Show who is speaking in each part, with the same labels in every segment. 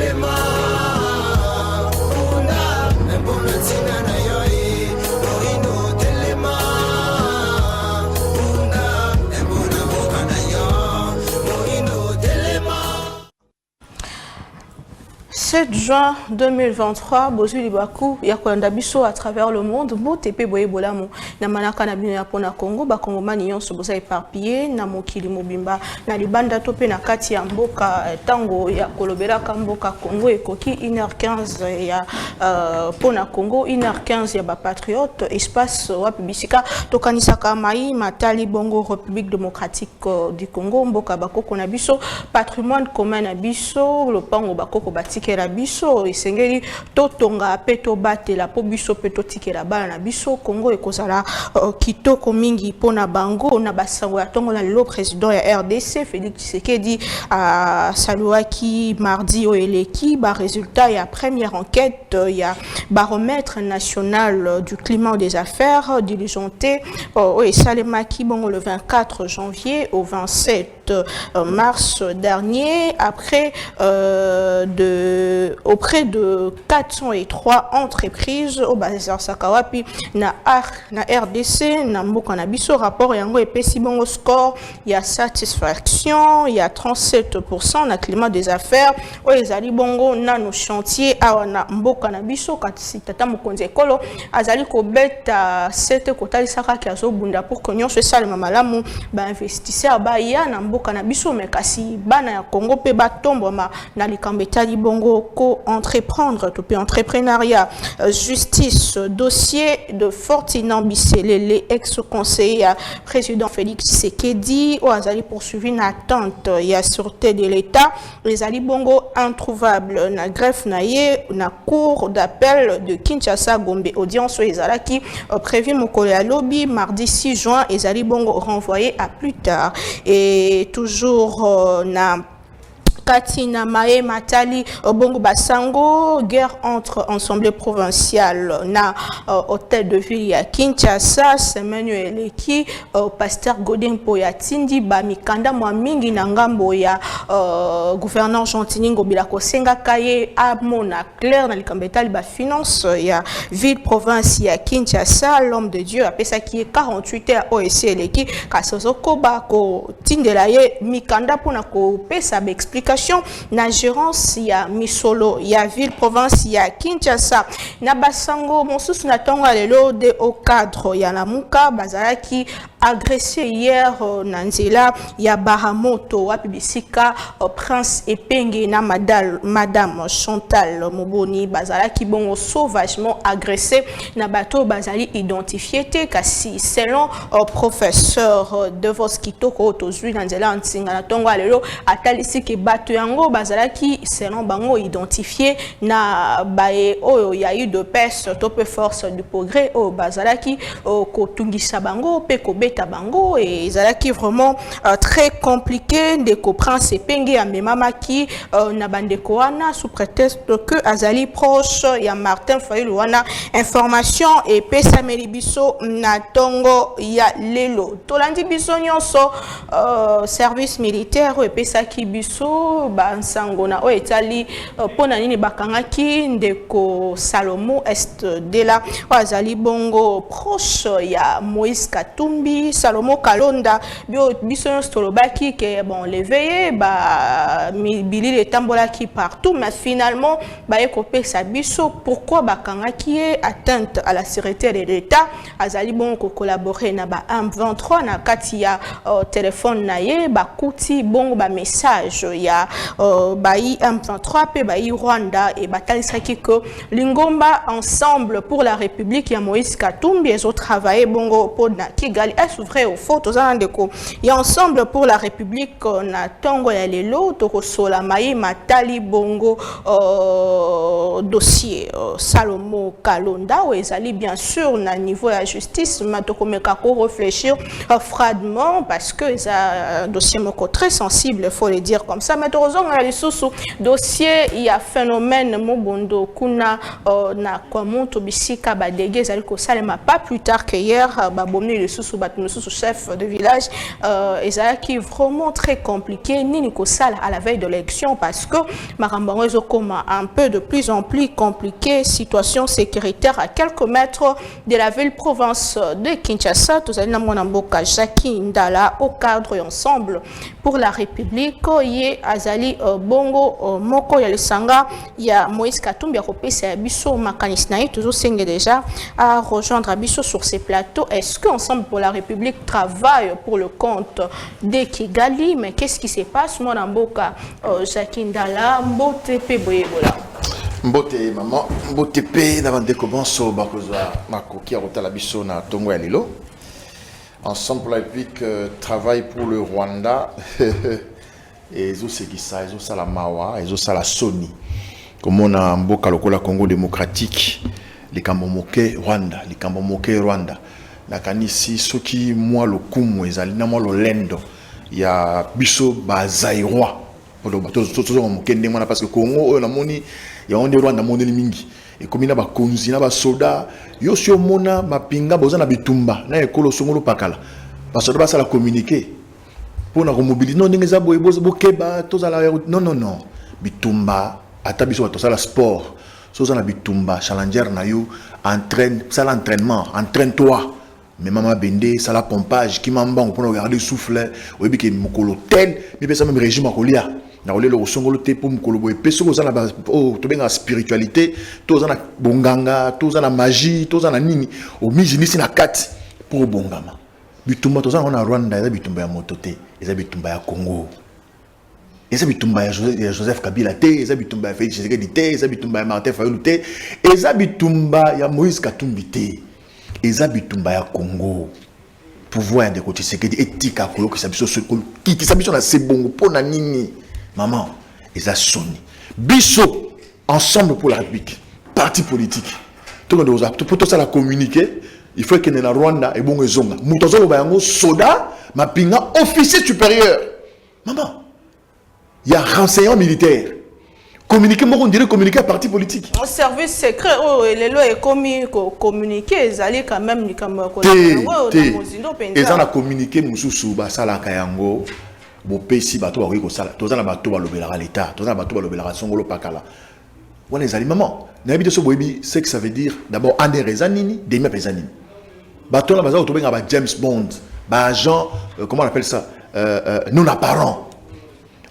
Speaker 1: Le 7 juin 2023, Bozui Libaku, Yakolanda Biso à travers le monde, Botepe Boye Bolamo, Namanaka Nabina Pona Congo, Bakongomani Yon Soboza éparpillé, Namokili Mobimba, Nalibanda Tope Nakati Mboka, Tango, Yakolobera Kamboka Congo, et Koki, 1h15, ya Pona Congo, 1h15, Yaba Patriote, Espace Wapibisika, Tokanisaka Maï, Matali Bongo, République démocratique du Congo, Mboka Bako Konabiso, patrimoine commun Nabiso, le Pango Bako Batikera biso esengeli totonga peto batela po biso peto tikela bana na biso Congo ekozala kitoko mingi pona bango na basango ya tongo na le président ya RDC Félix Tshisekedi a saluaki mardi oeleki ba résultat ya première enquête ya baromètre national du climat des affaires diligenté au Salemaki bongo le 24 janvier au 27 mars dernier après auprès de 403 entreprises au Bazar Sakawapi na RDC na mboka na biso rapport yango epesi bongo score il y a satisfaction il y a 37% na climat des affaires o ezali bongo na no chantier awa na mboka na biso kasi tata mokonzi ekolo azali ko beta sete kotalisaka ki azobunda pour que nyonso esalema malamu ba investisseur ba ya na mboka na biso me kasi bana ya Congo pe batombo ma na likambo etali bongo ko entreprendre tout pe entrepreneuriat justice dossier de Fortinand Bisselele ex-conseiller président Félix Tshisekedi o azali poursuivi na attente ya sûreté de l'État les ali bongo introuvable na greffe na ye na cour d'appel de Kinshasa Gombe audience ezalaki prévu mokolo ya lobi mardi 6 juin ezali bongo renvoyé à plus tard et toujours na Katina Mae Matali Bongo Basango guerre entre assemblée provinciale na hôtel de ville ya Kinshasa Emmanuel Eleki pasteur Godin Poyatindi ba mikanda mwa mingi na ngambo ya gouverneur Gentilini Ngobila Kosenga kaye amona clair na likambetali ba finance ya ville province ya Kinshasa l'homme de Dieu apesa ki 48 heures OSC Eleki kasozoko ba ko tindela ye mikanda pona ko pesa ba explication na gérance ya Misolo ya ville province ya Kinshasa na basango mosusu na tonga lelo de au cadre ya Lamuka bazalaki agressé hier na nzela ya Baramoto wapibisika prince Epenge na madame Chantal Moboni bazalaki bongo sauvagement agressé na bateau bazali identifié te kasi selon professeur Devos Kitoko tozui na nzela ntinga na tonga lelo atalisi ke bateau yango bazalaki selon bango identifié na bae oyo ya eu de peste tope force du progrès o bazalaki kotungisa bango pe kobeta bango et ezalaki vraiment très compliqué de comprendre ces penge ya memamaki na bandeko wana sous prétexte que azali proche ya Martin Fayulu wana information et pesa melibiso na tongo ya lelo tolandi biso nyonso service militaire et pesa ki biso bansango na o etali pona nini bakangaki ndeko Salomo est de la azali bongo proche ya Moïse Katumbi Salomo Kalonda biso stolobaki que bon l'éveillé ba bilili etambolaki partout mais finalement ba ekopesa biso pourquoi bakangaki atteinte à la sécurité de l'État azali bongo collaborer na ba M23 na kati ya téléphone na ye bakuti bongo ba message ya Bayi M23 pe Bayi Rwanda et batalisaki que Lingomba ensemble pour la République ya Moïse Katumbi ils ont travaillé bongo pour na Kigali est vrai ou faux tozandeko et ensemble pour la République na tongo ya lelo toko sola mai matali bongo dossier Salomo Kalonda ou ezali bien sûr na niveau ya justice matoko mekako réfléchir froidement parce que ça dossier moko très sensible faut le dire comme ça mais sous dossier il y a phénomène mobondo kuna na kwa monto bisika badege zali ko salema pas plus tard que hier ba bomni le sous ba sous chef de village et qui est vraiment très compliqué ni sala à la veille de l'élection parce que Marambango un peu de plus en plus compliqué, situation sécuritaire à quelques mètres de la ville province de Kinshasa. Tous allons Mboka Jackie Ndala au cadre et ensemble pour la République. Yé Azali Bongo Moko Yalisanga, il y a Moïse Katumbi Ropé Abisso Makanisnaï, toujours signe déjà à rejoindre Abisso sur ces plateaux. Est-ce qu'ensemble pour la République travaille pour le compte de Kigali? Mais qu'est-ce qui se passe? Mon Mboka Jackie Ndala, Mbote Peboyebola.
Speaker 2: Mbote maman, Mbote P, Navande Kobanso, Bakoza, Makoki, Arotala Bisso, na Tongo et Lilo. Ensemble pour la République, travaille pour le Rwanda. Et ils ont ça, ils ont ça la Mawa, ils ont ça la Sony. Comme on a Mboka Lokola Congo démocratique, les Kambomoke Rwanda, les Kambomoke Rwanda. Nakanisi, ceux qui moi le Kumu, ils allaient moi le Lendo. Il y a Bisso Bazaïroi. Parce que Congo, il y a des Rwanda mondial mingi. Et comme il y a des konzi, des soldats, il y a des mona, des pinga, des bitumba, na ekolo songolo pakala. Parce que ça la communiquer. Pour nous mobiliser, non, non, bitumba, atabiso, tout ça la sport, tout ça la bitumba, challenger na you, entraîne, ça l'entraînement, entraîne-toi. Mais maman bende, ça la pompage, qui m'en banque pour regarder le souffle, ou bien qu'il mokolo tel, mais ça même régime à colia. Na ole le songolo te pour mokolo boy, peso za na oh, to benga spiritualité, to za na bonganga, to za na magie, to za na nini, o mijini si na kati pour bongama. Bitumba to za na Rwanda, eza bitumba ya motote, eza bitumba ya Congo. Eza bitumba ya Joseph Kabila te, eza bitumba ya Félix Tshisekedi te, eza bitumba ya Martin Fayulu te, eza bitumba ya Moïse Katumbi te. Eza bitumba ya Congo. Pouvoir de côté Tshisekedi éthique à kolo qui s'abisso na sebongo pona nini. Maman, eza soni. Biso ensemble pour la République, parti politique. Tout le monde pour tout ça la communiquer. Il faut que na Rwanda et bon ezonga. Mutozo bayango soda, ma pinga officier supérieur. Maman, il y a renseignement militaire. Communiquer, moi on dirait communiquer à parti politique.
Speaker 1: Au service secret, oh, les lois est communiquer, ils allaient quand même comme
Speaker 2: et ça a communiqué mususu ba sala kayango bo pesi bato ba ko sala to za na bato ba lobela l'état, to za na bato ba lobela songolo pakala. Voilà les aliments. Na bi de so boyebi, c'est que ça veut dire d'abord ande rezanini, demi pezanini. Bato na baza to benga ba James Bond, ba agent comment on appelle ça non apparent.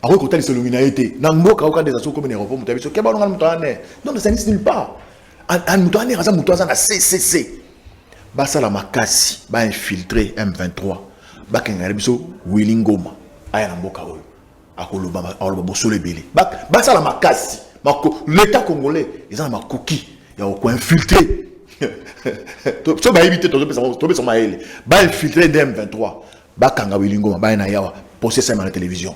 Speaker 2: Alors que tu as les illuminés, n'importe quoi des assos comme les repas, tu as vu ce qu'il y a dans le moutonné. Non, ça n'existe nulle part. Un moutonné, un moutonné, un CCC. Bah ça la makasi, bah infiltré M23, bah qu'un Willing Goma, aïe n'importe quoi. À Koloba, à Koloba, Bossole Belé. Bah ça la makasi, l'État congolais, ils ont ma coquille, il y a au coin infiltré. Tu vas éviter tomber sur ma aile. Bah infiltré d'M23, bah kanga Willing Goma, bah na yawa. Ça à la télévision.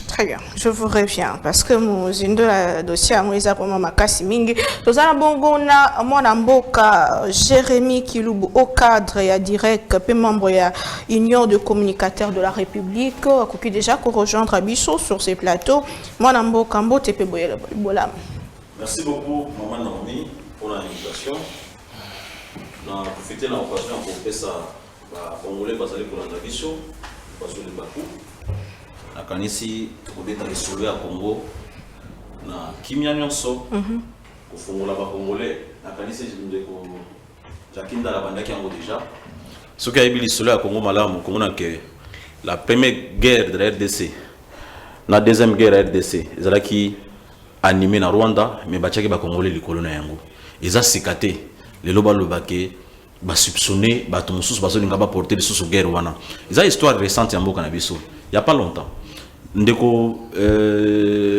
Speaker 1: Très bien, je vous reviens parce que nous avons dossier à Moïse Aboma Makasi Mingi. Nous avons mon Mboka Jérémy Kiloubu au cadre et à direct, membre de l'Union de communicateurs de la République, qui déjà rejoindre Abisso sur ces plateaux. Mon Mboka Mbote Peboyebola.
Speaker 3: Merci beaucoup, Maman Naomi, pour l'invitation. On a profité de l'occasion pour faire ça. Congolais basé pour l'Abisso. Parce que le Bakou, la Kanisi, on est dans les soleils à Congo, na Kimia Nyonso, au fond là-bas Congolais, la Kanisi, Jacqueline dans la bande qui en déjà. Ce qui a eu les soleils à Congo, Malam, Congo, la première guerre de la RDC, la deuxième guerre de la RDC, ils ont qui animé na Rwanda, mais Bachaki ba Congolais les colons yango. Ils ont cicaté les loba lobake. Ba soupçonner ba to mususu ba zolinga ba porter sous guerre wana. Ils ont une histoire récente ya mboka na biso. Il y a pas longtemps. Ndeko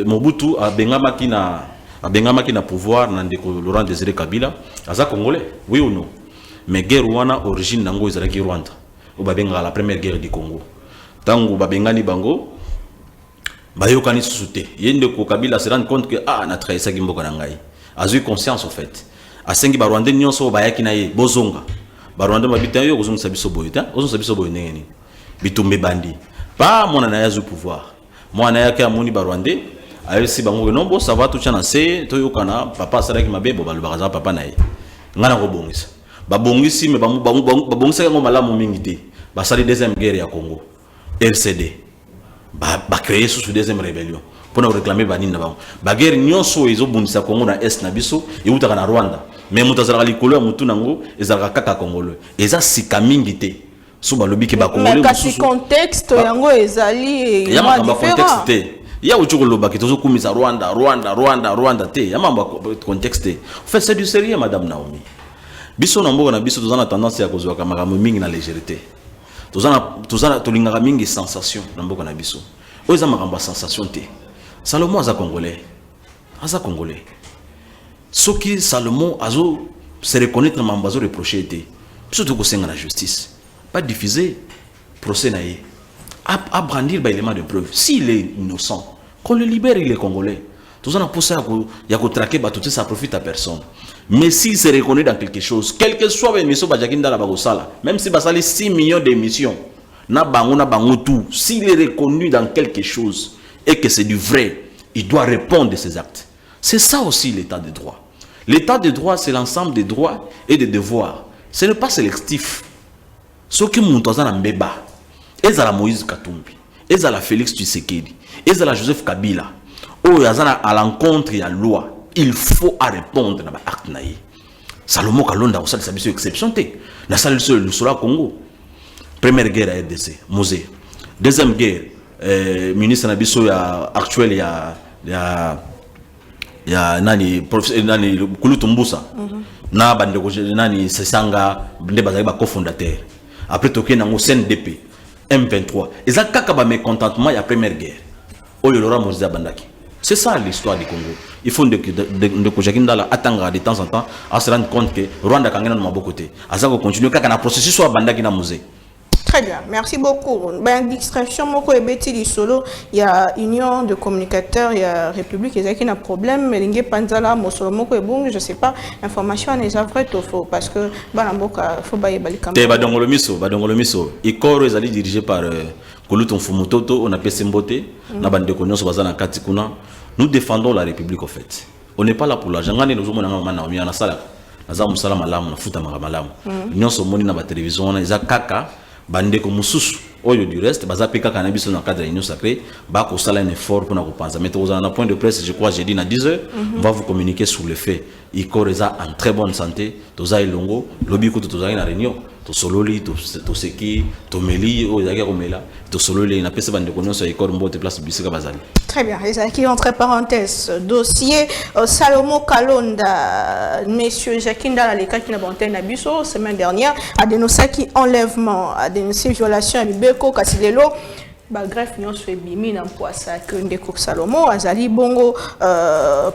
Speaker 3: Mobutu a bengamaki na pouvoir na ndeko Laurent Désiré Kabila, aza congolais. Oui ou non? Mais guerre wana origine nango ezalaki Rwanda. O ba benga la première guerre du Congo. Tango ba bengani bango ba yokani susute. Yende ko Kabila se rend compte que na trahissaki mboka na ngai. A eu conscience au fait. Asengi barwande nyonso bayaki na ye bozonga barwande mabita yo kozonga sabiso boyita ozonga sabiso boy neni bitumbe bandi pa mona na yazu pouvoir mona yake amoni barwande ayesi bango nombo ça va tout chana se to yokana papa salaki mabebo balubakaza papa na ye ngana ko bongisa babongisi mais babongisa yango malamu mingi te basali deuxième guerre ya Congo RCD ba créer sous deuxième rébellion pour réclamer banini na bango ba guerre nyonso ezobundisa Congo na est na biso eutaka na Rwanda mais mutazala likolo ya mutu nango ezalaka kaka Congolais eza sika mingi te so balobi ke ba Congolais
Speaker 1: kasi contexte yango ezali
Speaker 3: ya ma contexte te ya uchuko loba ke tozo kumisa Rwanda te ya mamba contexte en fait c'est du sérieux madame Naomi biso na mboka na biso tozana tendance ya kozwa makambo mingi na légèreté tozana tolingaka mingi sensation na mboka na biso oza makambo sensation te Salomon aza congolais soki Salomon azo se reconnaître na mambo azo reprocher te biso tokosenga na justice pas diffuser procès na ye à brandir ba élément de preuve s'il est innocent qu'on le libère il est congolais tozana posa ya ko traquer ba tout ça profite à personne mais s'il se reconnaît dans quelque chose quel que soit l'émission bajakinda la bagosala même si basali 6 millions d'émissions na bango tout s'il est reconnu dans quelque chose et que c'est du vrai il doit répondre de ses actes. C'est ça aussi l'état de droit. L'état de droit, c'est l'ensemble des droits et des devoirs. Ce n'est pas sélectif. Ce qui monte dans Mbeba, et à la Moïse Katumbi, et à la Félix Tshisekedi, et à la Joseph Kabila, ou à l'encontre de la loi, il faut répondre à l'acte naïe. Salomon Kalonda, ça c'est une exception. La salle le Sola Congo. Première guerre à RDC, Mosée. Deuxième guerre, ministre Nabiso actuel, il y a nani Kulutumbusa na bande ko nani Sesanga bande bazali ba cofondateur après toké nango CNDP M23 eza kaka ba mécontentement ya première guerre oyo Laurent Moziza bandaki c'est ça l'histoire du Congo il faut de ko jakindala atanga de temps en temps à se rendre compte que Rwanda kangena na maboko te azako continuer kaka na processus so bandaki na musée.
Speaker 1: Très bien, merci beaucoup. Ben, distraction, moko et Betty du solo, il y a union de communicateurs, il y a République, il y a un problème, mais l'ingé panzala, mosolo moko et bon, je sais pas, information n'est vrai ou faux, parce que balamboka, faut bailler balikam.
Speaker 3: Te badongolo miso, ikoro ezali dirigé par Koluton Fumutoto, on appelle Sembote, na bande konyo so bazana katikuna. Nous défendons la République au fait. On n'est pas là pour l'argent. Ngane nous omona ngama na omi na sala. Naza musala malamu na futa malamu. Union so moni na ba télévision na eza kaka bande ko mususu oyo du reste bazapeka kana biso na cadre union sacrée ba ko sala un effort pour na ko penser mais vous en un point de presse je crois j'ai dit à 10h on va vous communiquer sur le fait ikoreza en très bonne santé toza ilongo lobi ko toza na réunion to sololi to seki to meli o yaka ko mela to sololi na pesa bande ko nyonso ikor mbote place bisika bazali.
Speaker 1: Très bien, et ça qui entre parenthèses dossier Salomon Kalonda monsieur Jacqueline Dalaleka qui n'a pas entendu Nabiso semaine dernière a dénoncé qui enlèvement a dénoncé violation à Bibeko Kasilelo ba greffe nyonso ebimi na mpoasa que ndeko Salomon azali bongo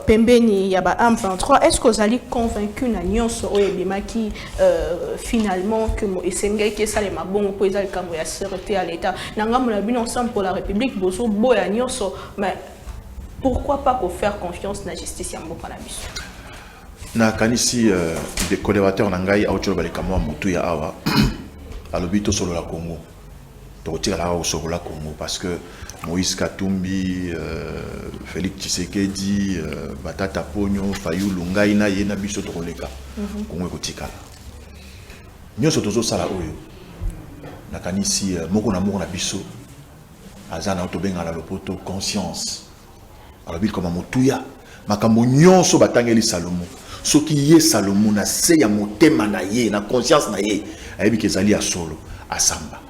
Speaker 1: pembeni ya ba M23 est-ce que vous allez convaincu na nyonso o ebima qui finalement que mo esengei que ça les mabongo po ezali kambo ya sécurité à l'état nanga mo la bino ensemble pour la république bozo boya nyonso mais pourquoi pas faire confiance na justice ya mboka na biso
Speaker 2: na kanisi des collaborateurs nangai auto balekamo mutu ya awa alobito solo la Congo au la Congo parce que Moïse Katumbi, Félix Tshisekedi, Batata Pogno, Fayou Lungaina, Yena Biso Toroleka, Congo Kotikala. Nous sommes sala oyo. Nakanisi moko na moko na biso. Azana otobenga la lopoto conscience. Alors bil comme motuya, makambo nyonso batangeli Salomon. Soki ye Salomon na se ya motema na ye, na conscience na ye, ayebi kezali ya solo, asamba.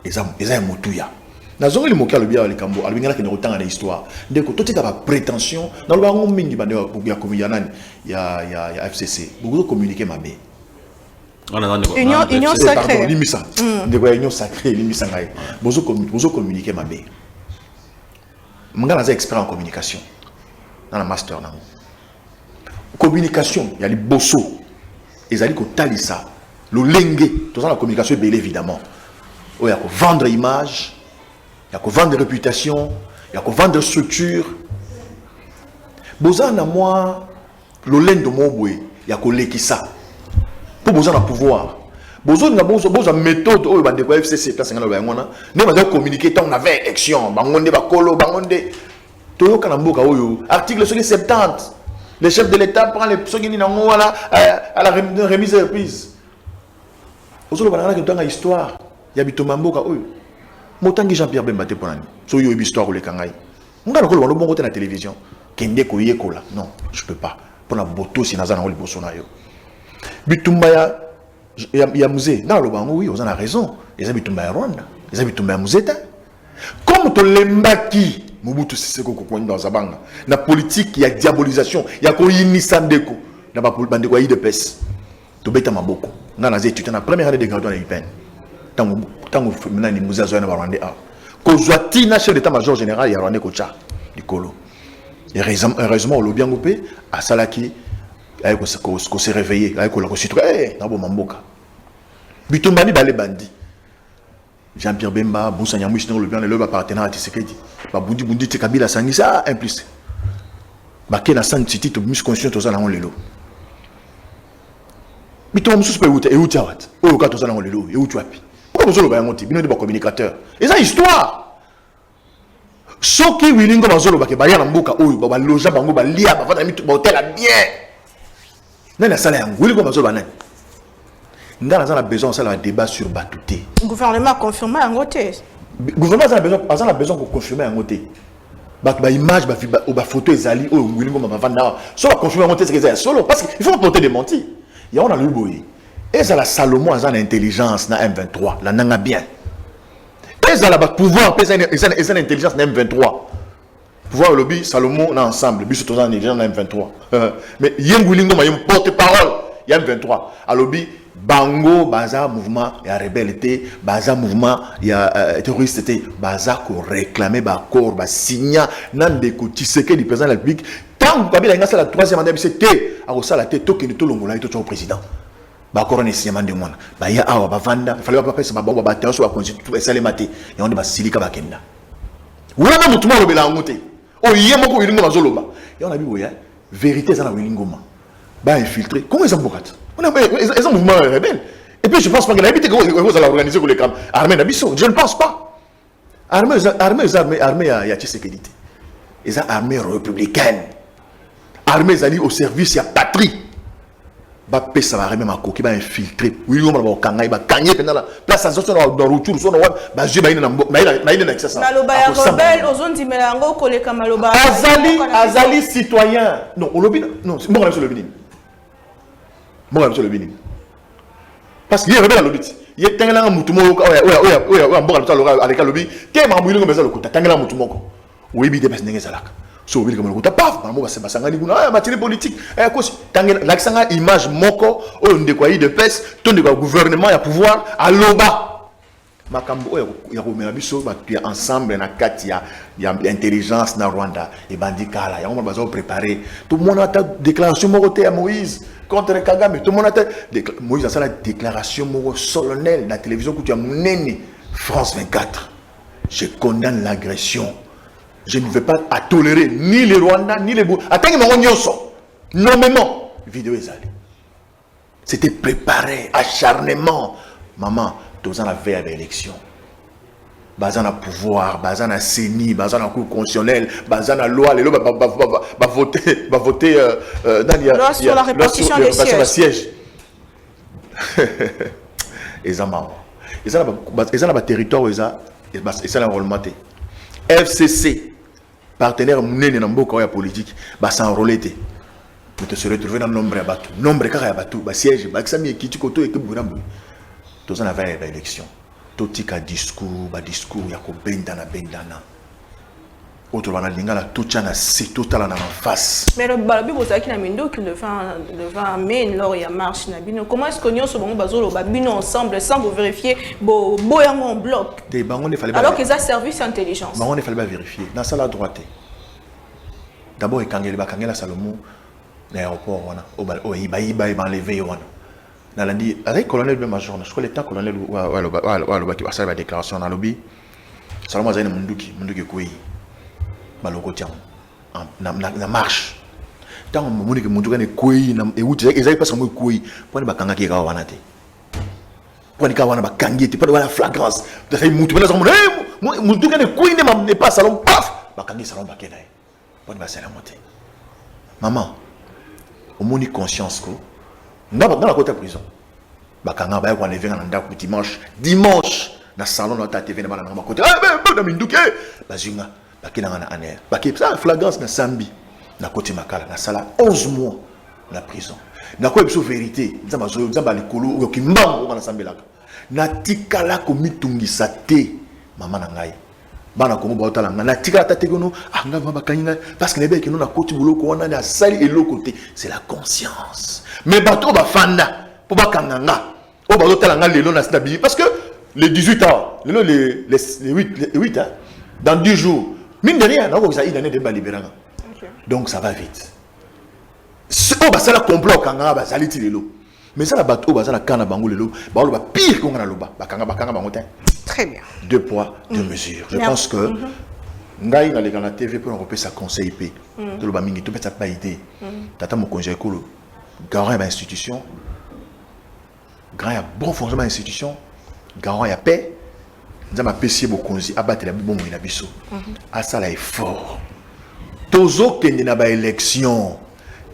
Speaker 2: Eza motuya nazongi limokia lobia le kambo alibingana ke rotanga na histoire ndeko toteka ba prétention na loba ngo mingi bande ya komia nani ya FCC beaucoup communiquer mabe
Speaker 1: union sacrée
Speaker 2: limisa ndeko union sacrée limisa ngai bozo communiquer mabe mangana za expert en communication dans la master nango communication ya liboso ezali ko talisa lo lenge to za la communication belle évidemment. Il y a vendre image, il y a vendre réputation, il y a vendre structure. Bozana moi, le lendo mobwe, il y a l'équissa. Pour bozana pouvoir. Bozana boza méthode au bande ko FCC place ngana ba ngona. Ne ba communiquer tant on avait élection, bangonde ba kolo, bangonde. Toyo kana mboka oyo, article 70. Le chef de l'État prend les ceux qui à la remise de reprise. Aujourd'hui, on a une histoire. Il y a Bitomamboka. Motangi Jean-Pierre Bemba te ponani. So yo histoire ou les kangai. On a le bon côté de la télévision. Kende ko yekola. Non, je peux pas. Pour la boto si nazana oli bosona yo. Bitumba ya musée. Dans le bango oui, on a raison. Les Bitumba ya Rwanda. Les Bitumba ya musée. Comme to lembaki Mobutu Sese Koko dans Zabanga. La politique, il y a diabolisation, il y a quoi Nisandeko. Il y a bande quoi de pes. To beta maboko. On a étudié la première année de graduation à l'IPN. Tant que maintenant les musées sont Rwandais. Kozwati na chef d'état-major général ya Rwandais Kocha du Kolo. Et heureusement au lobby ngopé à Salaki ay ko se réveiller, ay ko la citoyen na bo mamboka. Bitumbani balé bandi. Jean-Pierre Bemba, Boussa Nyamouche, le bien, le appartenant à Tshisekedi. Babundi Bundi Kabila Sangisa, un plus. Baké na San City, tu mus conscient aux allant le lot. Mais tu as musu pe outa et outa wat. O loka tous allant le lot et où tu appi. Pourquoi vous le ba monter? Bino de communicateur. Et ça histoire. Soki wilingo bazolo ba ke ba ya na mboka oyo ba loja bango ba lia ba fata mitu ba hôtel bien. Nana sala yango wilingo bazolo ba nani. Nous avons besoin de débat sur Batouté.
Speaker 1: Le gouvernement a confirmé un côté.
Speaker 2: Le gouvernement a besoin de confirmer un côté. Bah image, bah photo ezali, oh Willingo m'a vendu. Soit confirmer un côté c'est que solo parce qu'il faut porter des mentis. Il y a on a le boy. Et ça la Salomon a l'intelligence na M23, la nanga bien. Et ça la pouvoir, et ça l'intelligence na M23. Pouvoir le lobby Salomon na ensemble, bi surtout en intelligence na M23. Mais Yeng Willingo m'a porte-parole, il y a M23. À lobby Bango, Baza, mouvement, il y a rebelle, Baza, mouvement, il y a terroriste, Baza, qu'on réclamait, corps, signa, Nandeko, Tshisekedi, du président de la République. Tant que Kabila a la troisième année, c'était à Rosa la tête, Toki, Tolongola, et tout au président. Bakor, on est signement de moi. Baya, Awa, Bavanda, il fallait pas passer ma bombe, Batéo, sur la constitution, et ça les maté. Et on est Basilika Bakenda. Ou là, nous, tout le monde, on a monté. Oh, il y a beaucoup de Zoloba. Et on a vu, oui, vérité, ça n'a pas Willingoma. Bah, infiltré. Comment ils ont bourré? Ils ont un mouvement rebelle. Et puis je pense pas qu'il a habité comment vous allez organiser pour les camps. Armée d'Abisso, je ne pense pas. Armée à Tshisekedi. Ils ont armée républicaine. Armée alliée au service, il y a patrie. Bah, ça va armée ma coquille, va infiltrer. Oui, on va kangai, va gagner pendant la place à sortir dans le retour, son ouais, bah je vais aller accès ça.
Speaker 1: Maloba ya rebelle, ozon di melango kole kamaloba.
Speaker 2: Azali citoyen. Non, au lobby non, c'est bon sur le lobby. Bon sur le lobby. Parce qu'il y a rebelle à lobby. Il y a tangala mutumo ouais bon avec le lobby. Qu'est ma mouille comme ça le côté tangala mutumo ko. Oui bi de bas ndenge zalaka. So bi comme le côté paf, maman va se basanga ni kuna matière politique. Quoi tangala l'accent image moko o ndekwa de pes, ton de gouvernement ya pouvoir à loba. Makambo ya komela biso ba tu ensemble na kati ya intelligence na Rwanda et bandikala ya on va préparer tout le monde a ta déclaration moroté à Moïse contre Kagame tout le monde a ta Moïse a la déclaration solennelle na télévision que tu as mené France 24 je condamne l'agression je ne veux pas tolérer ni les Rwandais ni les attends que mon nyonso nommément vidéo ezali c'était préparé acharnement maman dans la veille de l'élection. Bazan a pouvoir, bazan a CENI, bazan a cour constitutionnelle, bazan a loi, les lois va voter
Speaker 1: loi sur la répartition des sièges.
Speaker 2: Et ça marrant. Et ça n'a pas territoire, et ça n'a pas FCC, partenaire mouné dans beaucoup de politique, va s'enrôler. Vous te serez retrouvé dans le nombre de bateaux. Nombre de bateaux, siège, Baxami qui tu koto et que Bourambou. Tous en avait l'élection. Tout tika discours, il y a bendana. Autre va la tout chana c'est total en face.
Speaker 1: Mais le balabi bozaki na mindo qui le va mais lors il y a marche na bino. Comment est-ce que nous sommes bazolo babino ensemble sans vous vérifier bo yango en bloc. Alors qu'ils a service intelligence.
Speaker 2: On ne fallait pas vérifier. Dans ça la droite. D'abord il kangela Salomon l'aéroport wana o iba enlevé wana. Nalandi avec colonel de major je crois le temps colonel le ça la déclaration dans lobby Salomon azali munduki koyi baloko tiam na marche tant moni que munduka ne koyi na euti ezali pas mo koyi poni bakanga ki ka wana te poni ka wana bakangi te poni wana flagrance de sai mutu bela zomo munduka ne koyi ne pas Salomon paf bakangi Salomon bakena poni ba sala monter maman au moins conscience que dans la côté prison bakanga ba ko enlever na ndako dimanche na salon na ta TV na bana na côté na minduke bazinga bakina na aner baki ça flagrance na sambi na côté makala na sala 11 mois na prison na ko biso vérité nzamba likolo yo kimbango na sambelaka na tikala ko mitungisa te mama na ngai bana ko mo tala na tikala ta tegono nga ba bakanga parce que nebe ke no na côté buloko wana na sali et l'autre côté c'est la conscience mais bato ba fanda pour bakanga nga o ba tala nga lelo na stabi parce que les 18 ans les 8 hein dans 10 jours mine de rien na ko ça il année de libéranga donc ça va vite oh bah ça la complot kanga ba saliti lelo mais ça la bateau bah ça la kana bango lelo ba lo ba pire ko ngana loba bakanga bango te.
Speaker 1: Très bien.
Speaker 2: 2 poids 2 mesures. Je pense que ngai na la TV pour repérer sa conseil p to lo ba mingi to pesa pa idée tata mo konje ko lo garant ya institution grand ya bon fonctionnement institution garant ya paix nzama pesi bo konzi abatela bon na biso a ça la effort tozo kende na ba élection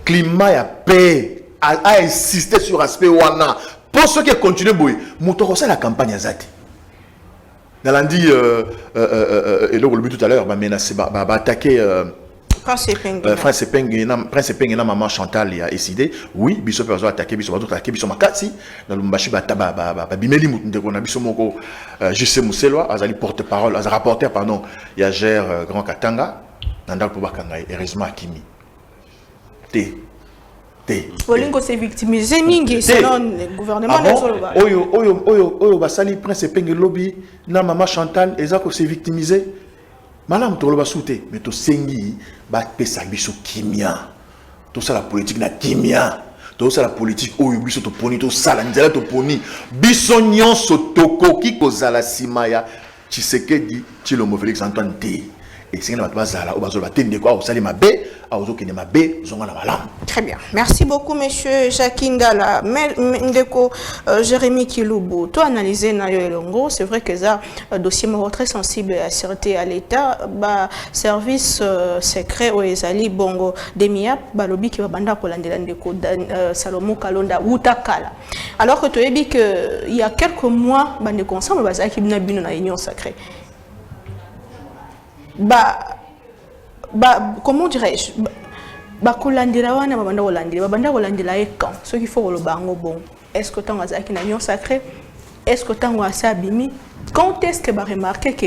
Speaker 2: climat ya paix a insisté sur aspect wana pour ceux qui continuent boy moto ça la campagne azati nalandi et donc le but tout à l'heure ba menacer ba attaquer Prince Peng na maman Chantal ya décidé oui biso perso attaquer biso ba attaquer biso makati dans le mbashi ba bimeli ndeko na biso moko JC Mousselwa azali porte-parole az rapporteur pardon ya gère Grand Katanga nanda pour bakanga heureusement Kimi
Speaker 1: Bolingo s'est victimisé mingi selon le gouvernement de
Speaker 2: Oyo basali Prince Peng lobby na maman Chantal ezako s'est victimisé Madame Toloba Souté, mais to sengi ba pesa biso kimia. To ça la politique na kimia. To ça la politique oyo biso to poni to sala nzela to poni. Biso nyonso tokoki kozala simaya Tshisekedi Tshilombo Félix Antoine T. Et c'est na bazala o bazola tende ko osali mabe, ozo kende mabe, zonga na malam.
Speaker 1: Très bien. Merci beaucoup monsieur Jacques Ndala. Ndeko Jérémy Kilubu, toi analyser na yo elongo, c'est vrai que ça dossier mort très sensible à la sûreté à l'état, ba service secret o ezali bongo demia balobi ki babanda ko landela ndeko Salomon Kalonda utakala. Alors que tu as dit que il y a quelques mois bande ensemble bazaki bina bino na union sacrée. Comment dirais-je kolandira wana babanda kolandira quand ce qu'il faut le bango bon est-ce que tant azaki na union sacrée est-ce que tant asa bimi quand est-ce que ba remarquer que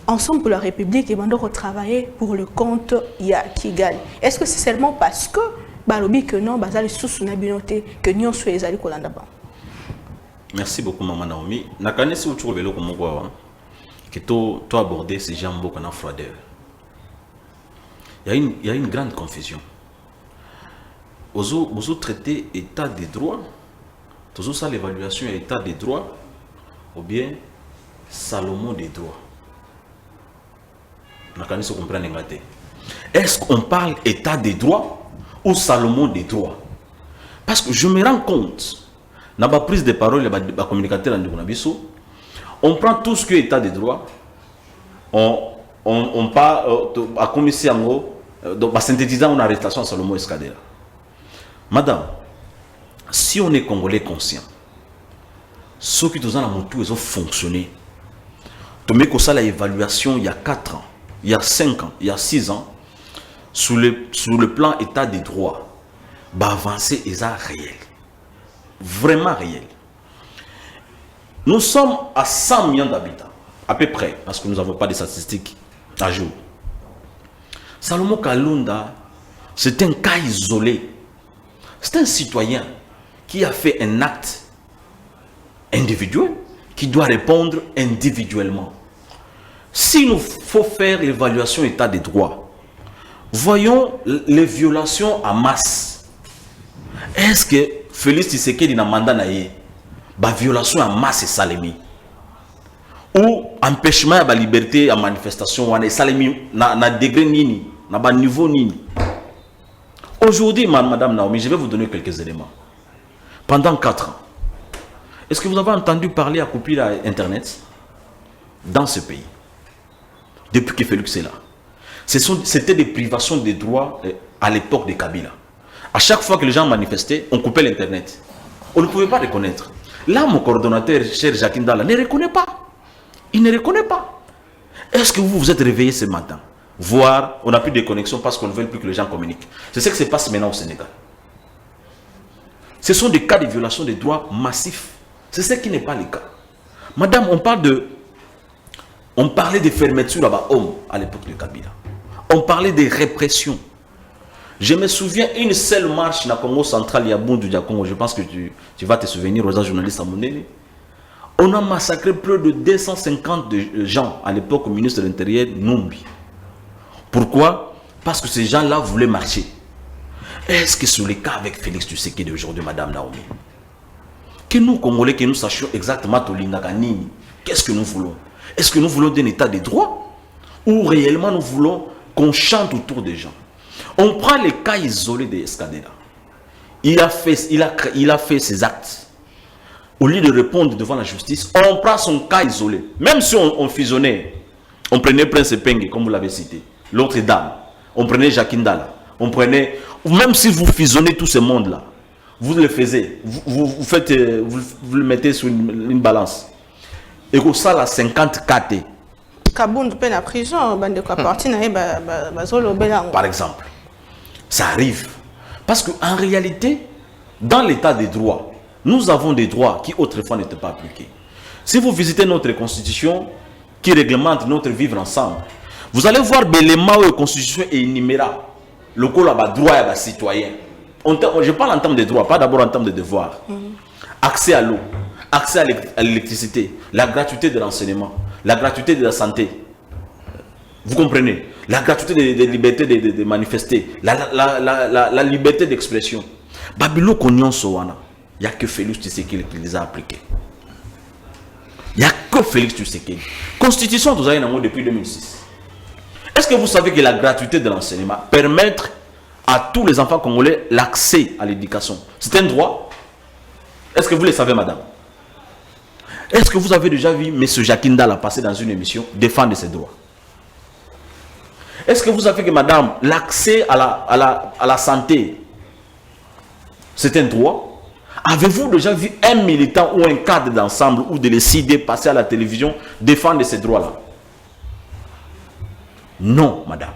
Speaker 1: ensemble pour la République et bando travailler pour le compte ya Kigali est-ce que c'est seulement parce que balobi que non bazali sous na binoté que union soit ezali kolanda ba.
Speaker 3: Merci beaucoup maman Naomi nakanesi utu belo ko moko que tu aborder ces gens beaucoup en froideur. Il y a une grande confusion. Vous traitez état des droits, vous ça l'évaluation état des droits, ou bien Salomon des droits. Est-ce qu'on parle état des droits ou Salomon des droits? Parce que je me rends compte, dans ma prise de parole, la communicateur on prend tout ce qui est état des droits, on part à commissaire donc synthétisant une arrestation à Salomon Escadera. Madame, si on est Congolais conscient, ceux qui ont montré ils ont fonctionné. Tu mets que ça l'évaluation il y a 4 ans, il y a 5 ans, il y a 6 ans, sur le plan état des droits, bah avancer est réel, vraiment réel. Nous sommes à 100 millions d'habitants, à peu près, parce que nous n'avons pas de statistiques à jour. Salomon Kalonda, c'est un cas isolé. C'est un citoyen qui a fait un acte individuel, qui doit répondre individuellement. S'il nous faut faire l'évaluation état des droits, voyons les violations en masse. Est-ce que Félix Tshisekedi n'a mandat naïe? Ba violation en masse et salemi ou empêchement à la liberté à manifestation ou salemi na degré nini na ba niveau nini. Aujourd'hui madame Naomi, je vais vous donner quelques éléments. Pendant 4 ans, est-ce que vous avez entendu parler à coupure à internet dans ce pays depuis que Félix est là? C'était des privations des droits à l'époque de Kabila.
Speaker 4: À chaque fois que les gens manifestaient, on coupait l'internet. On ne pouvait pas reconnaître. Là, mon coordonnateur, cher Jacques Ndala, ne reconnaît pas. Il ne reconnaît pas. Est-ce que vous vous êtes réveillé ce matin? Voir, on n'a plus de connexion parce qu'on ne veut plus que les gens communiquent. C'est ce qui se passe maintenant au Sénégal. Ce sont des cas de violation des droits massifs. C'est ce qui n'est pas le cas. Madame, on parlait de fermeture à l'époque de Kabila. On parlait de répression. Je me souviens, une seule marche dans le Congo central, il y a Bundu Congo, je pense que tu vas te souvenir, aux journalistes à Monélé. On a massacré plus de 250 gens à l'époque au ministre de l'Intérieur, Numbi. Pourquoi? Parce que ces gens-là voulaient marcher. Est-ce que c'est le cas avec Félix Tshisekedi d'aujourd'hui, Madame Naomi? Que nous, Congolais, que nous sachions exactement qu'est-ce que nous voulons? Est-ce que nous voulons un état de droit? Ou réellement nous voulons qu'on chante autour des gens? On prend les cas isolés de Escadela. Il a fait ses actes. Au lieu de répondre devant la justice, on prend son cas isolé. Même si on fusionnait, on prenait Prince Penge, comme vous l'avez cité, l'autre dame, on prenait Jacques Ndala, on prenait... Même si vous fusionnez tout ce monde-là, vous le faisiez, vous le mettez sur une balance. Et que ça, la 50 KT.
Speaker 1: Kabound peine à prison,
Speaker 4: par exemple. Ça arrive. Parce qu'en réalité, dans l'état des droits, nous avons des droits qui autrefois n'étaient pas appliqués. Si vous visitez notre constitution qui réglemente notre vivre ensemble, vous allez voir l'élément où la constitution est énumérable. Le droit des citoyens. Je parle en termes de droits, pas d'abord en termes de devoirs. Accès à l'eau, accès à l'électricité, la gratuité de l'enseignement, la gratuité de la santé. Vous comprenez? La gratuité de liberté de manifester, la liberté d'expression. Babilo Konyon Sowana, il n'y a que Félix Tshisekedi qui les a appliqués. Il n'y a que Félix Tshisekedi. Constitution, vous avez depuis 2006. Est-ce que vous savez que la gratuité de l'enseignement permet à tous les enfants congolais l'accès à l'éducation? C'est un droit. Est-ce que vous le savez, madame? Est-ce que vous avez déjà vu M. Jacques Ndala passer dans une émission défendre ses droits? Est-ce que vous savez que, madame, l'accès à la santé, c'est un droit? Avez-vous déjà vu un militant ou un cadre d'ensemble ou de l'ECD passer à la télévision défendre ces droits-là? Non, madame.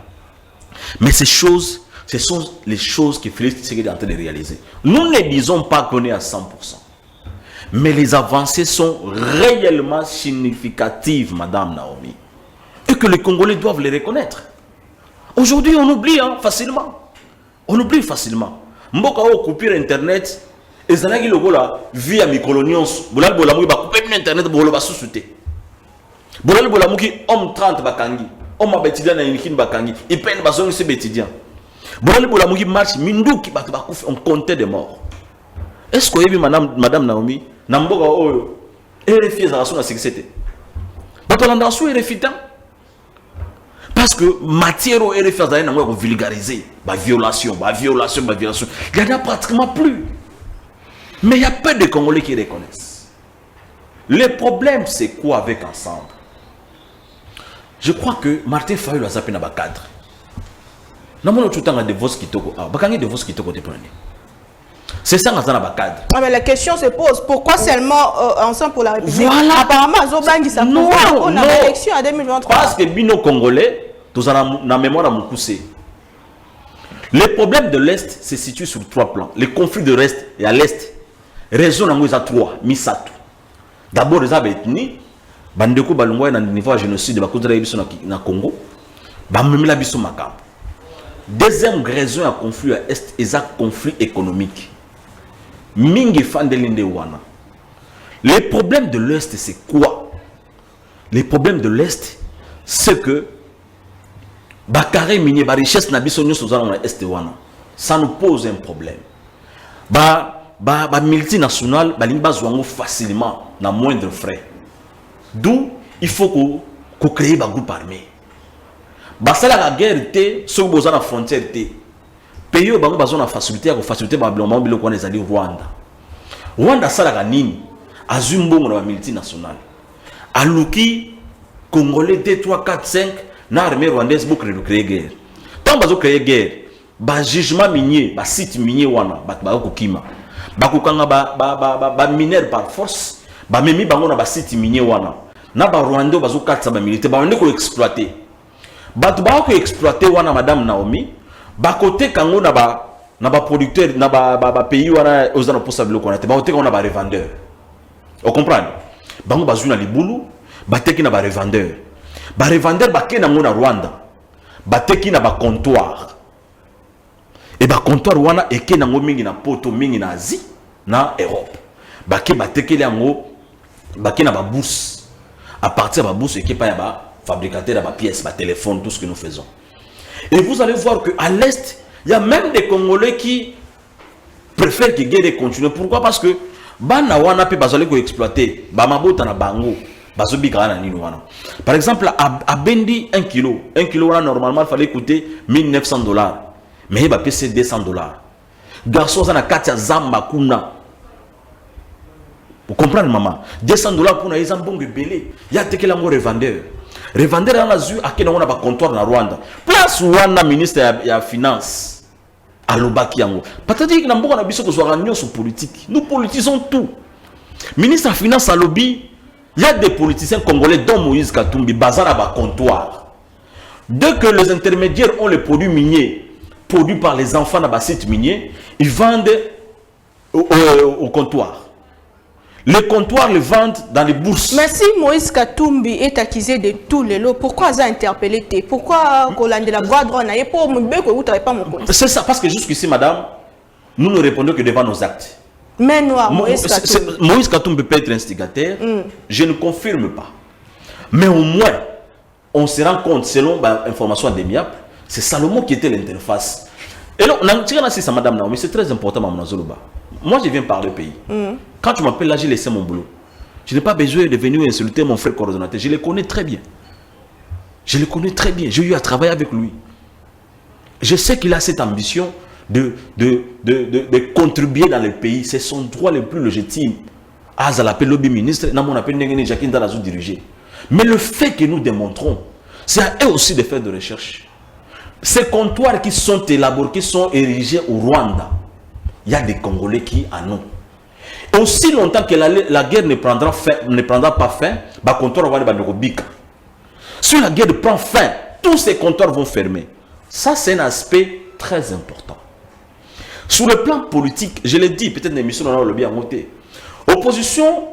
Speaker 4: Mais ces choses, ce sont les choses que Félix Tshisekedi est en train de réaliser. Nous ne disons pas qu'on est à 100%. Mais les avancées sont réellement significatives, madame Naomi. Et que les Congolais doivent les reconnaître. Aujourd'hui, on oublie facilement. On oublie facilement. Mboka o couper internet, et ça n'a pas le via Mikolonions. Bolal Bolamou va couper internet, Bolo va sous-souter. Bolal Bolamou qui homme 30 bakangi, homme abétidian na inikin bakangi, il peine bazon se bétidian. Bolal Bolamou qui marche, mindou qui bat bakouf, on comptait des morts. Est-ce que vous avez vu madame Naomi, Namboka o RFI za rason na sécurité? Batolanda sou RFI tant. Parce que matière au RFI za na ngwa vulgariser, ba violation. Il n'y en a pratiquement plus. Mais il y a peu de Congolais qui reconnaissent. Le problème, c'est quoi avec ensemble? Je crois que Martin Fayulu a zappé dans le cadre. C'est ça dans le cadre.
Speaker 1: Mais la question se pose, pourquoi seulement Ensemble pour la République?
Speaker 4: Voilà.
Speaker 1: Apparemment, Zobangi, ça on a l'élection en 2023.
Speaker 4: Parce que Bino Congolais, tous en la mémoire à Moukoussé. Le problème de l'Est se situe sur 3 plans. Le conflit de l'Est et à l'Est. Raison à 3, Misato. D'abord, les ethnies, Bandeko Balungwa, dans le niveau de génocide de la Congo, Bamemela Bisso Makam. Deuxième raison à conflit à l'Est, c'est un conflit économique. Mingi Fandelinde Wana. Le problème de l'Est, c'est quoi? Le problème de l'Est, c'est que Bakare Minier, la richesse n'abisso nous dans l'Est Wana. Ça nous pose un problème. Multinationales, ils facilement, dans moindre frais. D'où il faut qu'on crée un groupe armé. La guerre était, ceux qui sont à la frontière était. Pays qui ont la facilité, à faciliter les Rwanda. Rwanda, ça la nini. Azumbo, la multinationale. Alouki, Congolais, 2, 3, 4, 5, l'armée rwandaise pour créer guerre. Tant que créer guerre, ba jugement minier, ba site minier wana, ba kokima. Ba kokanga ba mineur par force, ba memi bango na ba site minier wana. Na ba Rwanda bazo katsa ba militaire, ba wende ko exploiter. Ba to ba ko exploiter wana madame Naomi, ba côté kango na ba producteur na ba pays wana ozana posa biloko na te, ba côté kango na ba revendeur. Vous comprenez? Bango bazu na libulu, ba teki na ba revendeur. Ba revendeur ba ke na ngona Rwanda. Ba teki na ba comptoir. Et ba comptoir wana eke na ngo mingi na poto mingi na Asie na Europe. Ba ke ba teki yango ba ke na ba bourse. À partir de la bourse, qui pas ba fabricateur de pièces, ba téléphone, tout ce que nous faisons. Et vous allez voir que à l'est, il y a même des Congolais qui préfèrent que guerre continue. Pourquoi? Parce que bana wana pe bazali ko exploiter, ba mabota na bango, bazobi kana nini wana. Par exemple à Bendi 1 kilo wana normalement il fallait coûter $1,900. Mais il va payer $200. Garçon ça na katia zamba kuna. Vous comprenez, maman? $200 pour les ambongs belé. Il y a des revendeurs. Revendeurs dans la ZU, à qui on a un comptoir dans Rwanda. Place où on a ministre de la finance. À l'Obaki yango. Peut-être que nous avons besoin de réunion sur politique. Nous politisons tout. Ministre de la finance à lobby, il y a des politiciens congolais dont Moïse Katumbi, basés à un comptoir. Dès que les intermédiaires ont les produits miniers, produits par les enfants dans les sites miniers, ils vendent au comptoir. Les comptoirs le vendent dans les bourses.
Speaker 1: Mais si Moïse Katumbi est accusé de tous les lots, pourquoi il a interpellé? Pourquoi Colande la voix droite n'a pas mon compte?
Speaker 4: C'est ça, parce que jusqu'ici, madame, nous ne répondons que devant nos actes.
Speaker 1: Mais noir, Moïse
Speaker 4: Katumbi peut être instigateur, je ne confirme pas. Mais au moins, on se rend compte, selon l'information indéniable, c'est Salomon qui était l'interface. Et là, madame Naomi, c'est très important, Mme Zoloba. Moi, je viens parler au pays. Quand tu m'appelles là, j'ai laissé mon boulot. Je n'ai pas besoin de venir insulter mon frère coordonnateur. Je le connais très bien. Je le connais très bien. J'ai eu à travailler avec lui. Je sais qu'il a cette ambition de contribuer dans le pays. C'est son droit le plus légitime. Aza l'appelle lobby ministre, Namon appelle Nengene Jacques Ndalazo diriger. Mais le fait que nous démontrons, c'est à eux aussi de faire des recherches. Ces comptoirs qui sont élaborés, qui sont érigés au Rwanda, il y a des Congolais qui en ont. Aussi longtemps que la guerre ne prendra pas fin, bah comptoir va le bika. Si la guerre prend fin, tous ces comptoirs vont fermer. Ça, c'est un aspect très important. Sur le plan politique, je l'ai dit, peut-être l'émission on a le bien monté. Opposition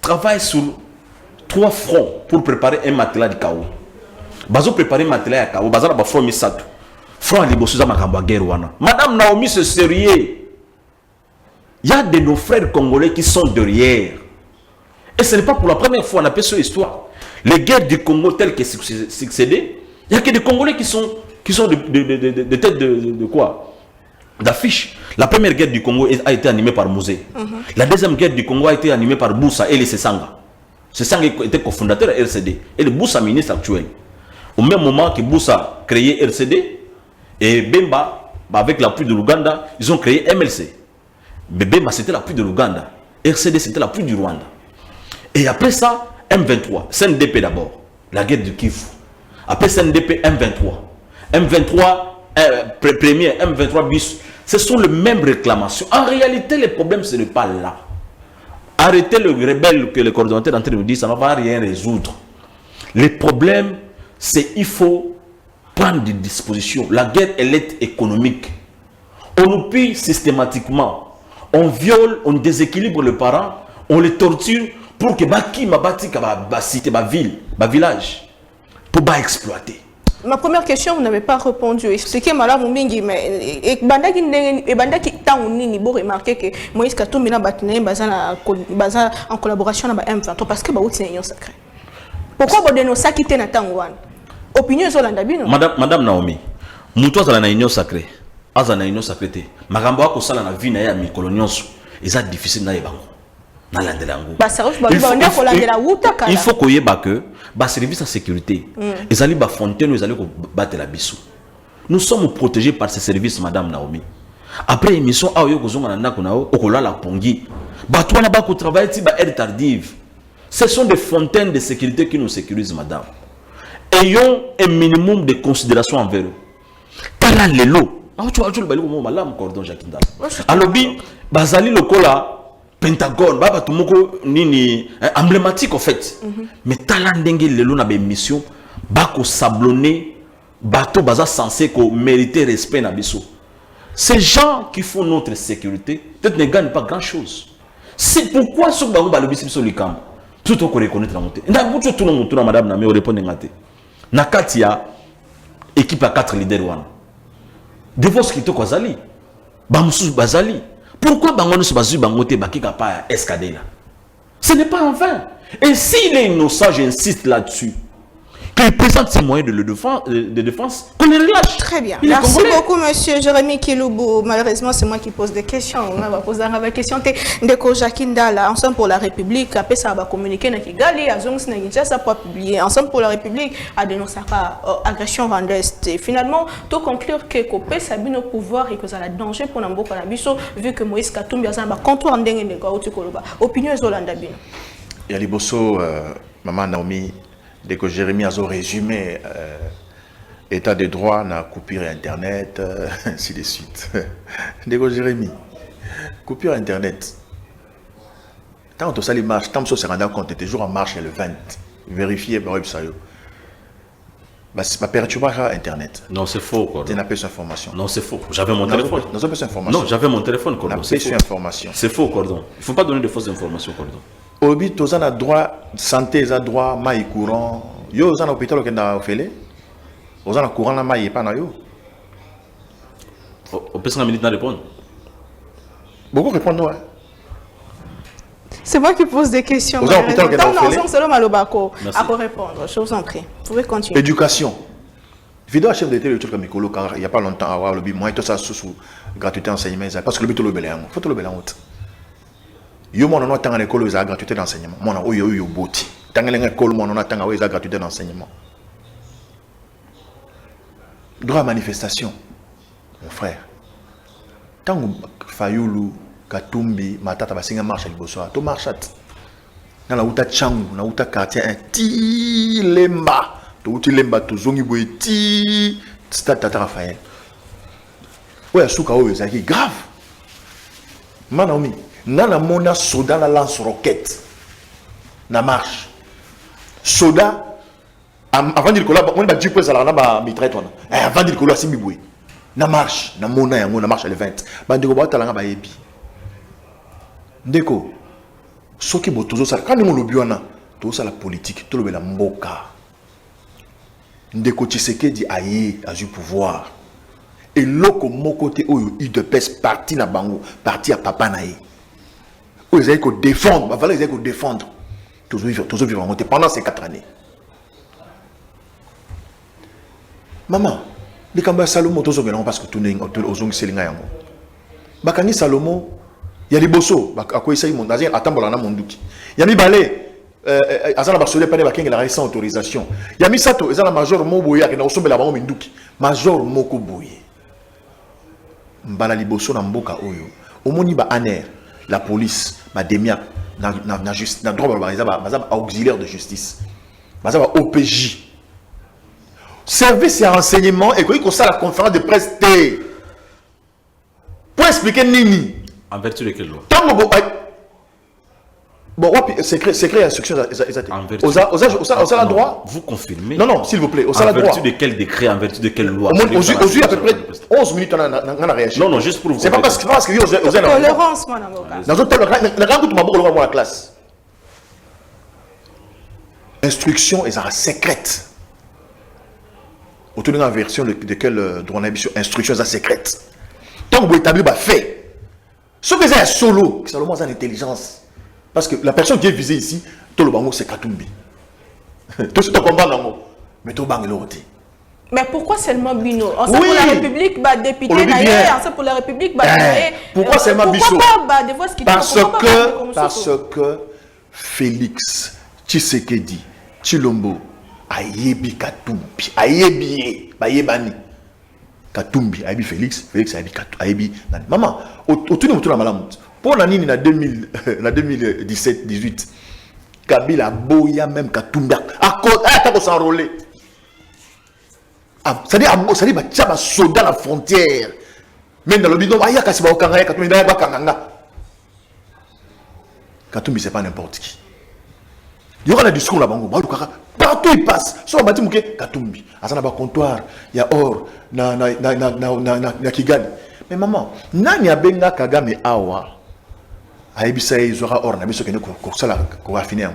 Speaker 4: travaille sur 3 fronts pour préparer un matelas de chaos. Bazo préparer un matelas de chaos. Bazo la front misato. Front libosuza makamba guerre wana. Madame Naomi, c'est sérieux. Il y a de nos frères congolais qui sont derrière. Et ce n'est pas pour la première fois, on appelle cette histoire. Les guerres du Congo telles que succédé, il n'y a que des Congolais qui sont de tête de quoi? D'affiche. La première guerre du Congo a été animée par Mouzé. La deuxième guerre du Congo a été animée par Boussa et les Sessanga. Sessanga était cofondateur de RCD et le Boussa ministre actuel. Au même moment que Boussa a créé RCD et Bemba, avec l'appui de l'Ouganda, ils ont créé MLC. Mais Bemba c'était l'appui de l'Ouganda. RCD c'était l'appui du Rwanda. Et après ça, M23, CNDP d'abord, la guerre du Kivu. Après CNDP, M23. M23, premier, M23 bis, ce sont les mêmes réclamations. En réalité, le problème, ce n'est pas là. Arrêtez le rebelle que le coordonnateur est en train de nous dire, ça ne va rien résoudre. Le problème, c'est qu'il faut prendre des dispositions. La guerre, elle est économique. On nous pille systématiquement. On viole, on déséquilibre les parents, on les torture pour que Baki Mabati ba cité, ba ville, ba village, pour pas exploiter.
Speaker 1: Ma première question, vous n'avez pas répondu. Expliquez madame Mingi, mais bandaki tant ni beau remarquer que Moïse Katumbi na batine bazana en collaboration avec M23 parce que ba outi union sacrée. Pourquoi vous dénoncez ça qui était na tangwan? Opinion zolanda bino.
Speaker 4: Madame Naomi, muto za na union sacrée. Aza na union sacrée. Makambo ko sala na vie na ya mikolo nyonso. Eza difficile na yebango. Il faut qu'on y ait que les services de sécurité, les alliés fontaine, les alliés battre la bissou. Nous sommes protégés par ces services, madame Naomi. Après l'émission, ce sont des fontaines de sécurité qui nous sécurisent, madame. Ayons un minimum de considération envers eux. Tala lelo, Ah, tu as le balou moment malam cordon Jacques Ndala. Alobi bazali lokola Pentagone, baba tumoko nini emblématique en fait. Mais talent dengue lelo na be mission bako sablonner bateau baza censé ko mériter respect na biso. Ces gens qui font notre sécurité peut-être ne gagnent pas grand-chose. C'est pourquoi ce bango balobi sur le camp. Tout ko reconnaître la montée. Na butu tout le monde madame na me répondre ngate. Na katia équipe à 4 leaders one. Devos qui to kozali. Bamusu bazali. Pourquoi bango se bazu bangote bakika pa escadé là? Ce n'est pas en vain. Et s'il est innocent, j'insiste là-dessus, qu'il présente ses moyens de défense, qu'on les relâche.
Speaker 1: Très bien. Merci beaucoup, monsieur Jérémy Kiloubou. Malheureusement, c'est moi qui pose des questions. On va poser une question. Ndeko Jacques Ndala, Ensemble pour la République, après ça va communiquer dans Kigali, à Zongs Naginchasa pour publier. Ensemble pour la République a dénoncé agression rwandaise. Finalement, tout conclure que Kopé Sabine au pouvoir et que ça a danger pour Nambo Kanabiso, vu que Moïse Katumbi a un comptoir en dengue de Gaoutikoloba. Opinion Zolanda Bino.
Speaker 2: Il y a les bossos, maman Naomi. Dès que Jérémy a résumé état de droit, na coupure internet, ainsi de suite. Dès que Jérémy, coupure internet. Tant que ça marche, tant que ça se rend compte, toujours en marche le 20. Vérifiez, ça va perturber internet.
Speaker 4: Non, c'est faux.
Speaker 2: Tu n'as pas cette information.
Speaker 4: Non, c'est faux. J'avais mon téléphone.
Speaker 2: Non,
Speaker 4: j'avais mon téléphone, Cordon.
Speaker 2: C'est faux. Information.
Speaker 4: C'est faux, Cordon. Il ne faut pas donner de fausses informations, Cordon.
Speaker 2: Obi, tous en a droit, santé, ils ont droit, maï courant. Yo, ils ont hôpital qui n'a fait. Ils ont courant, la maï, pas na yo.
Speaker 4: On peut 5 minutes à répondre.
Speaker 2: Beaucoup répondent, ouais.
Speaker 1: C'est moi qui pose des questions.
Speaker 2: Aux hôpitaux qui n'a fait.
Speaker 1: À répondre, je vous en prie. Vous pouvez continuer.
Speaker 2: Éducation. Vidéo chef d'été, le truc comme Mikolo, car il n'y a pas longtemps, à voir le moi, tout ça sous gratuité enseignement, parce que le but est le bel faut tout le bel en haut. Yo mon on attend à l'école ils ont gratuité d'enseignement. Mon on yo boti. Tant que l'école mon on attend à ils ont gratuité d'enseignement. Droit à manifestation. Mon frère. Tant que Fayoulou, Katumbi, Matata basinga marche à Liboso, to marchat. Dans la outa Changu, na outa quartier un ti lemba. To outi lemba to zongi boy ti stade Tata Raphaël. Ouais, souka o ezaki grave. Manaomi Nana mona soda la lance roquette na marche soda avant de coller on va dire que ça là na mitraille toi avant de coller simbi boui na marche na mona yango na marche le 20 bandeko ba talanga ba yebi ndeko soki botozo ça quand nous lobi wana to ça la politique to lobela mboka ndeko Tshisekedi aye a du pouvoir et loko mokote oyo il de pèse parti na bango parti à papa nae. Ils allaient défendre, ils allaient défendre. Toujours vivre pendant ces 4 années. Maman, les Kamba Salomo, tous les parce que tout le monde est Selinga. Bakani Salomo, il y a les bossos, à quoi ils montent, attends, il y a Mondouki. Il y a mis balai, Azana Basolé, pas de la récente autorisation. Il y a mis Sato, il y a la major Moboya, qui n'a pas la banque Mindouki. Major Moko Boye. Mbala Liboso na Mboka Oyo. Au Moniba Aner, la police, ma démia, na droit auxiliaire de justice. Mazaba OPJ. Service et renseignement, et qu'on ça la conférence de presse T. Pour expliquer Nini.
Speaker 4: En vertu de quelle loi?
Speaker 2: Bon, secret instruction, on a la droit.
Speaker 4: Vous confirmez?
Speaker 2: Non, s'il vous plaît, on a la droit.
Speaker 4: En vertu de quel décret, en vertu de quelle loi?
Speaker 2: Aujourd'hui, à peu près 11 minutes, on a réagi.
Speaker 4: Non, juste pour vous.
Speaker 2: C'est pas parce que vous avez
Speaker 1: tolérance, mon avocat.
Speaker 2: Dans un tel, la classe. Instruction est secrète. Autour d'une version de quelle droit on a sur instruction est secrète. Tant que vous établissez un fait, ce que c'est un solo, c'est seulement une intelligence. Parce que la personne qui est visée ici, tout le bango c'est Katumbi. Tout ce que tu comprends, mais tout le bango est l'autre.
Speaker 1: Mais pourquoi seulement Bino? On sait pour la République, bah, député naïe, on sait pour la République, bah,
Speaker 2: pourquoi seulement Bisso?
Speaker 1: Parce
Speaker 2: que Félix Tshisekedi, Tshilombo, Ayebi Katumbi, Ayebi, Bayebani. Katumbi, Ayebi Félix, Ayebi. Maman, autour de la malamute. Pour l'année 2017-18, Kabila Boya même Katumbi à cause s'enrôler. C'est-à-dire, il y a un soldat à la frontière. Même dans le bidon, il y a Kassiba Okanga, Katumbi, il y a Bakanga. Katumbi, c'est pas n'importe qui. Il y aura le discours là-bas, partout il passe. Sur le bâtiment, Katumbi. À ça, comptoir, il y a or, na Kigali. Mais maman, nani a benga Kagame awa. Aibisa ils aura or, na biso kene ko sala ko affiner.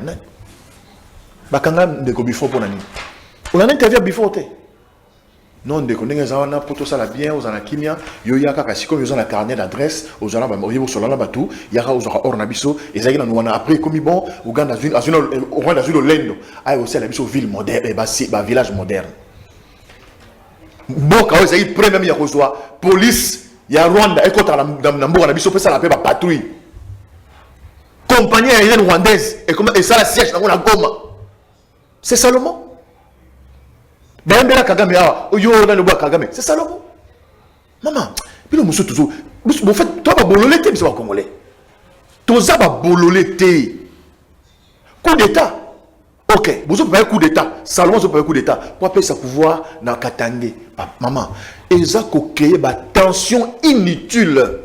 Speaker 2: Bakanga de ko bifo pour nani. On a interview bifo te. Non de ko ndenge za wana poto sala bien aux ana kimia, yo ya kaka siko yo za na carnet d'adresse, aux ana ba yo solo na batu, ya ka aux or na biso, ezaki na wana après comme bon, Uganda au Rwanda azul lendo, ay aussi la biso ville moderne, ba village moderne. Boka ezaki premier ya ko police ya Rwanda et contre na mboka na biso pesa la paix ba patrouille. Compagnie aérienne rwandaise et ça la siège dans la Goma. C'est Salomon. C'est Salomon. Maman, puis nous sommes toujours. Vous faites, toi, bololé, tu es congolais. Toi, ça va bololé. Coup d'état. Ok, vous avez un coup d'état. Salomon, vous avez un coup d'état. Pour appeler ça pouvoir dans Katangé. Maman, ils ont créé une tension inutile.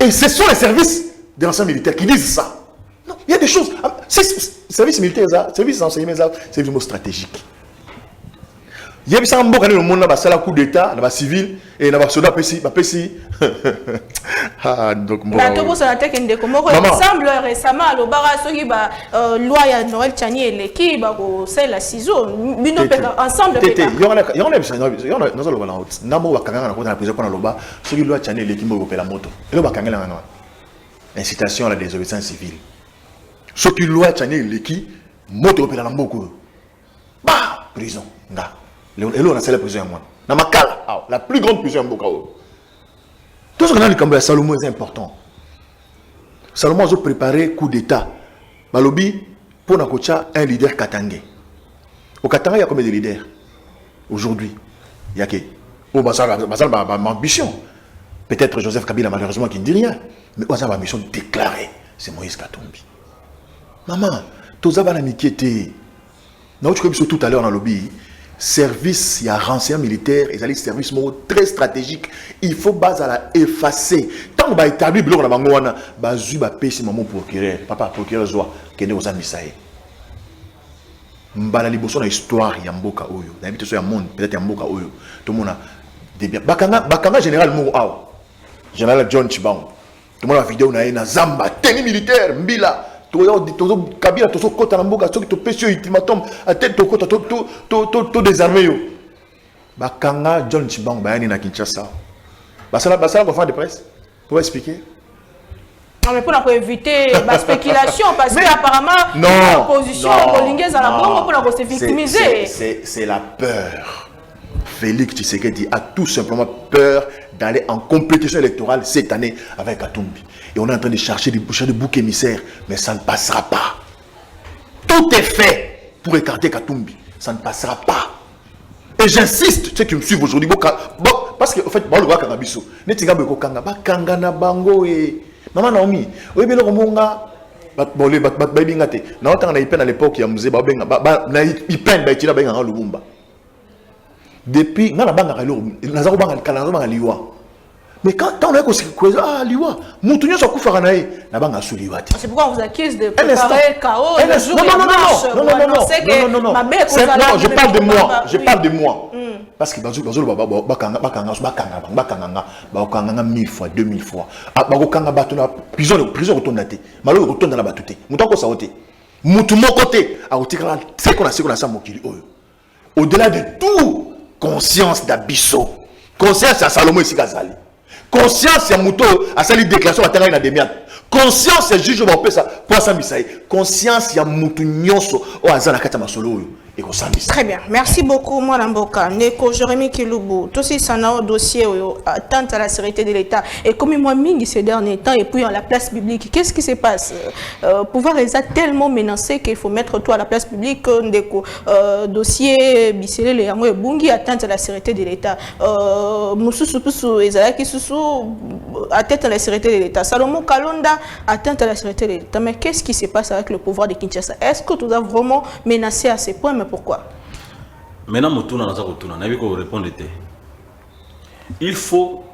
Speaker 2: Et ce sont les services de l'ancien militaire qui disent ça. Non, il y a des choses. Service militaire, service d'enseignement, c'est vraiment stratégique. Il y a un peu de coup d'état, dans civil et dans soldat PC. Ah, donc
Speaker 1: bon. Ensemble récemment, le barrage qui va loi ya Noël Tchani et qui va c'est la ciseau. Ensemble. Il y en a dans le balance. Namo va kanga na ko na prison pour loba. Ce qui loi Tchani et qui mo la moto. Et le ba kanga na incitation à la désobéissance civile. Ce qui loi Tchani et qui moto opéra na mboko. Bah, prison. Nga. Et là, on a celle la prison à moi. La plus grande prison à Mbokao. Tout ce qu'on a dit comme Salomon est important. Salomon a préparé coup d'état. Balobi, pour Nakocha, un leader katangé. Au Katanga, il y a combien de leaders aujourd'hui? Il y a qui? Oh, ma ambition. Peut-être Joseph Kabila, malheureusement, qui ne dit rien. Mais on a ma mission déclarée. C'est Moïse Katumbi. Maman, tout ça va l'amitié. Non, tu sais tout à l'heure dans le lobby. Service, il y a renseignement militaire, et service très stratégique. Il faut base à la effacer. Tant qu'on a établi le bloc dans la banque, bazu ba pèse maman procureur, papa procureur zoa, kene aux amisaï. Mbala liboso na histoire ya mboka oyo. Na habite so ya monde, peut-être ya mboka oyo. Tout le monde a des biens. Bakanga général mo aw. Général John Chibang. Tout le monde a vidéo na Zamba, tenue militaire, mbila. Tozo Kabila tozo kota na mboka soki to pesio ultimatum à tête to kota to désarmé yo bakanga John Chibang bayani na Kinshasa basala conférence de presse pour expliquer. Non mais pour éviter la spéculation parce que apparemment l'opposition bolingais à la bombe pour se victimiser.
Speaker 2: C'est la peur. Félix Tshisekedi a tout simplement peur d'aller en compétition électorale cette année avec Katumbi. Et on est en train de chercher des boucs émissaires, mais ça ne passera pas. Tout est fait pour écarter Katumbi. Ça ne passera pas. Et j'insiste, ceux qui me suivent aujourd'hui, parce que en fait, le roi Kangabiso, Netinga Beko Kanga, Kanga na Bango et Maman Naomi, oui, mais le Romonga, Bolé, Baby Ngate, n'a autant à l'époque, il y a Mouze Babenga, Ipen, Baitila Benga, Lubumba. Depuis, dans la banque, mais quand on a liwa, Moutounio soit Koufaranaï, la banque a sous liwa.
Speaker 1: C'est pourquoi on vous accuse de préparer KO.
Speaker 2: Non, je parle de moi. Je parle de moi. Parce que Bakanga 1000 fois, 2000 fois. Bakanga Batuna, prison retourne Malo retourne dans la batute. Moutako Saoté. Moutoumon côté, à Otikala, c'est qu'on a ça, Mokili. Au-delà de tout, conscience d'Abisso. Conscience à Salomon ici Gazali. Conscience à Mouto à sa déclaration à terrain demiat. Conscience à juge pour ça misaï. Conscience à Moutou nyonso au azala kata masolo et ko sambisa.
Speaker 1: Très bien. Merci beaucoup moi Lamboka. Neko Jérémy Kilubu. Tout ça un dossier attente à la sécurité de l'État et comme moi mingi ces derniers temps et puis à la place publique. Qu'est-ce qui se passe? Pouvoir les a tellement menacé qu'il faut mettre tout à la place publique ndeko dossier biselé les yango bungi attente à la sécurité de l'État. Mususu pusu ezalaki susu attente à la sécurité de l'État. Salomon Kalonda atteinte à la sécurité de l'État. Mais qu'est-ce qui se passe avec le pouvoir de Kinshasa? Est-ce que tu dois vraiment menacer à ces points? Mais pourquoi?
Speaker 4: Maintenant, je vais répondre. il faut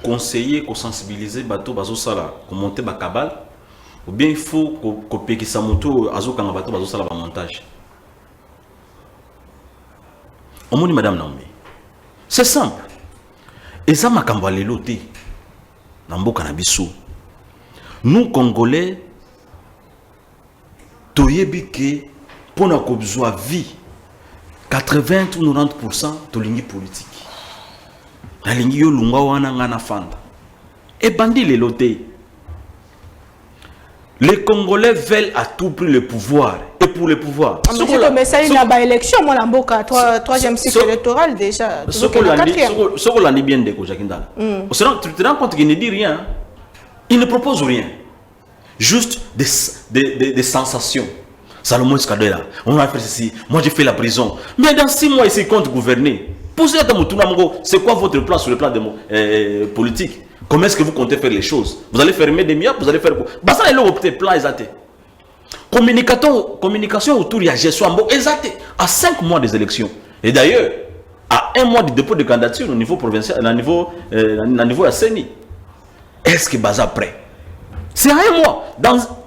Speaker 4: conseiller, sensibiliser bateau bazo sala, monter ba cabale, ou bien il faut que peki sa moto azo kanga bateau bazo sala ba montage. On me dit madame Naomi, c'est simple. Et ça m'a cambalé l'auté. Nambo Kanabiso. Nous Congolais, toyebi ke pour na ko besoin vie 80 ou 90% to lingi politique. La lingi yo lunga wana ngana fanda. Et bandi les lotés. Les Congolais veulent à tout prix le pouvoir. Et pour le pouvoir.
Speaker 1: Mais ça, il y a une élection, moi, en Boka, troisième cycle électoral déjà.
Speaker 4: Ce qu'on l'a dit bien de Jakindala. Tu te rends compte qu'il ne dit rien. Il ne propose rien. Juste des sensations. Salomon Skadela, on a fait ceci, moi j'ai fait la prison. Mais dans 6 mois, il compte gouverner. Posez à Moutounamgo, c'est quoi votre plan sur le plan politique? Comment est-ce que vous comptez faire les choses? Vous allez fermer des mias, vous allez faire quoi? Bah ça, il a plan exact. Communication autour de la gestion exact. À 5 mois des élections. Et d'ailleurs, à 1 mois du dépôt de candidature au niveau provincial, au niveau ACENI. Est-ce que Baza prêt? C'est à 1 mois.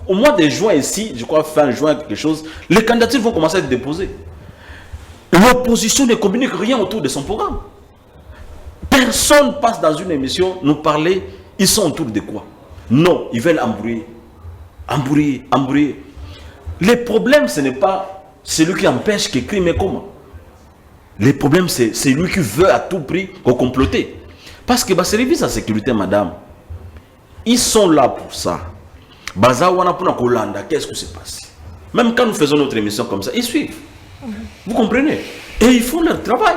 Speaker 4: Au mois de juin ici, je crois fin juin quelque chose, les candidatures vont commencer à être déposées. L'opposition ne communique rien autour de son programme. Personne passe dans une émission nous parler, ils sont autour de quoi? Non, ils veulent embrouiller. Le problème, ce n'est pas celui qui empêche qu'il crie, mais comment? Le problème, c'est lui qui veut à tout prix comploter. Parce que les services de sécurité, madame, ils sont là pour ça. Bazawana pour Kolanda, qu'est-ce qui se passe? Même quand nous faisons notre émission comme ça, ils suivent. Vous comprenez? Et ils font leur travail.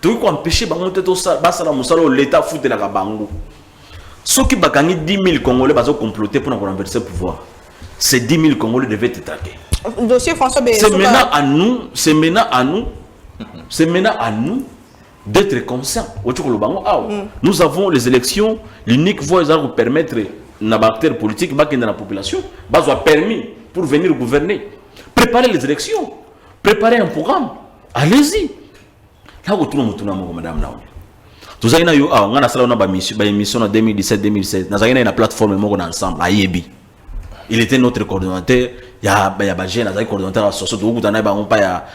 Speaker 4: Tout ce qui empêche l'État fout de la Gabango. Ceux qui ont 10 000 Congolais ont comploté pour renverser le pouvoir. Ces 10 000 Congolais devaient être traqués. C'est maintenant à nous d'être conscients. Nous avons les élections, l'unique voie qui va permettre aux acteurs politiques dans la population, va permis pour venir gouverner. Préparez les élections, préparez un programme, allez-y. Là où tout le monde, madame Naomi. Tout ça, on a une émission en 2017-2016. Nous avons une plateforme ensemble, à Yebi. Il était notre coordonnateur. Il y a un coordonnateur à Soso, il y a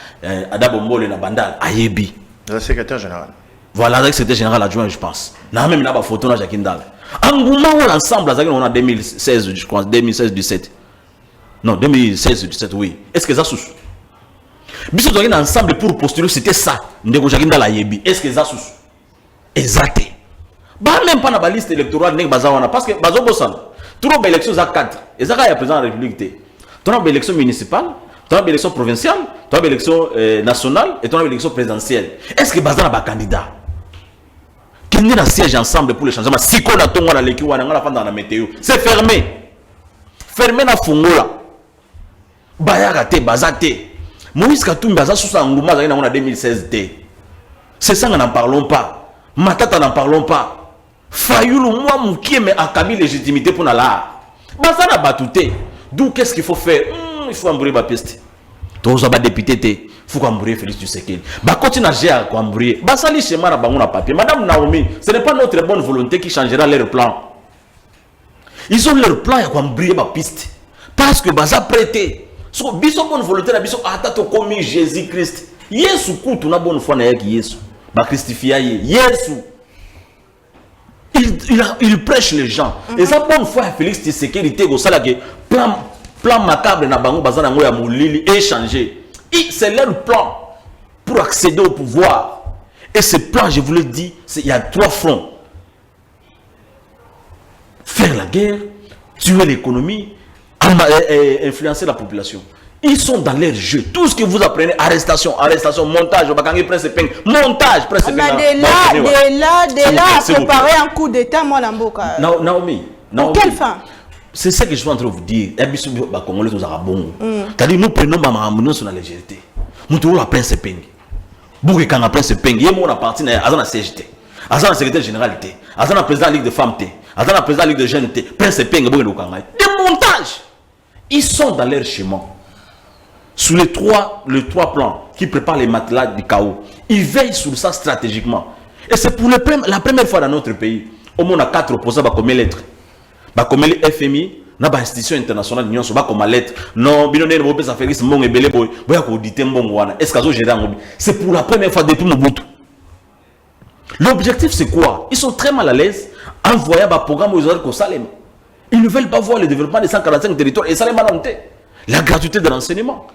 Speaker 4: Adabombole et Bandal, à Yebi.
Speaker 2: Le secrétaire général.
Speaker 4: Voilà, le secrétaire général adjoint, je pense. Nous avons même une photo de Jakindal. Ensemble, on a 2016, je crois, 2016-17. Non, 2016-17, oui. Est-ce que ça sous? Biso doit être ensemble pour postuler, c'était ça. Ndeko Jakindal a Yebi. Est-ce que ça sous? Exact. Même pas dans la liste électorale, parce que Bazo Bossan, tout le monde élection à 4. Et ça, il y a président de la République. Tu as une élection municipale, tu as une élection provinciale, tu as une élection nationale et tu as une élection présidentielle. Est-ce que Baza n'a pas candidat? Qu'il y a un siège ensemble pour les changements. Si on a ton l'équipe, on a la météo. C'est fermé. Fermé na Fungola. Bayagate, Bazate. Moïse Katumbi, Baza sous Angouma, on a 2016. C'est ça, nous n'en parlons pas. Matata, n'en parlons pas. Fayoulou, moi, Moukie, mais Akabi légitimité pour la. Baza n'a pas tout. D'où qu'est-ce qu'il faut faire? Il faut embrouiller ma piste. Tous les députés, il faut embrouiller Félix Tshisekedi. Bah, continue à gérer à embrouiller. Bah, ça, les schémas, on a papier. Madame Naomi, ce n'est pas notre bonne volonté qui changera leur plan. Ils ont leur plan à embrouiller ma piste. Parce que, bah, ça prêté. So, biso bonne volonté, la biso, atato comme Jésus-Christ. Yesu, tout na bonne foi, na Yesu. Bah, Christifia, Yesu. Il prêche les gens. Et ça, bonne foi, Félix Tshisekedi, il était au salaire plan macabre na bango bazana ngoya moulili échanger. C'est leur plan pour accéder au pouvoir. Et ce plan, je vous le dis, il y a 3 fronts. Faire la guerre, tuer l'économie, influencer la population. Ils sont dans leur jeu. Tout ce que vous apprenez, arrestation, montage, montage, presse.
Speaker 1: De là à préparer un coup d'état, moi, Lamboka.
Speaker 4: Naomi.
Speaker 1: Pour quelle fin?
Speaker 4: C'est ça que je suis en train de vous dire. C'est-à-dire, nous prenons ma sur la légèreté. Nous devons la presse pengue. Bouge quand la presse pengue. Il y a mon parti à la CGT, à la secrétaire général, à la président de la Ligue de femmes, à la président de la Ligue de jeunes, presse pengue. Des montages. Ils sont dans leur chemin. Sous les trois plans qui préparent les matelas du chaos. Ils veillent sur ça stratégiquement. Et c'est pour la première fois dans notre pays. Au moins, on a 4 opposants comme lettres. Comme le FMI, na ba institution internationale d'union so ba comme lettre. Non, binoné ne peut pas faire ce monde belé boy. Boya ko dité mbongo wana. Est-ce que gérer ngobi? C'est pour la première fois depuis Mobutu. L'objectif c'est quoi? Ils sont très mal à l'aise en voyant un programme aux Salem. Ils ne veulent pas voir le développement des 145 territoires et Salem la gratuité de l'enseignement,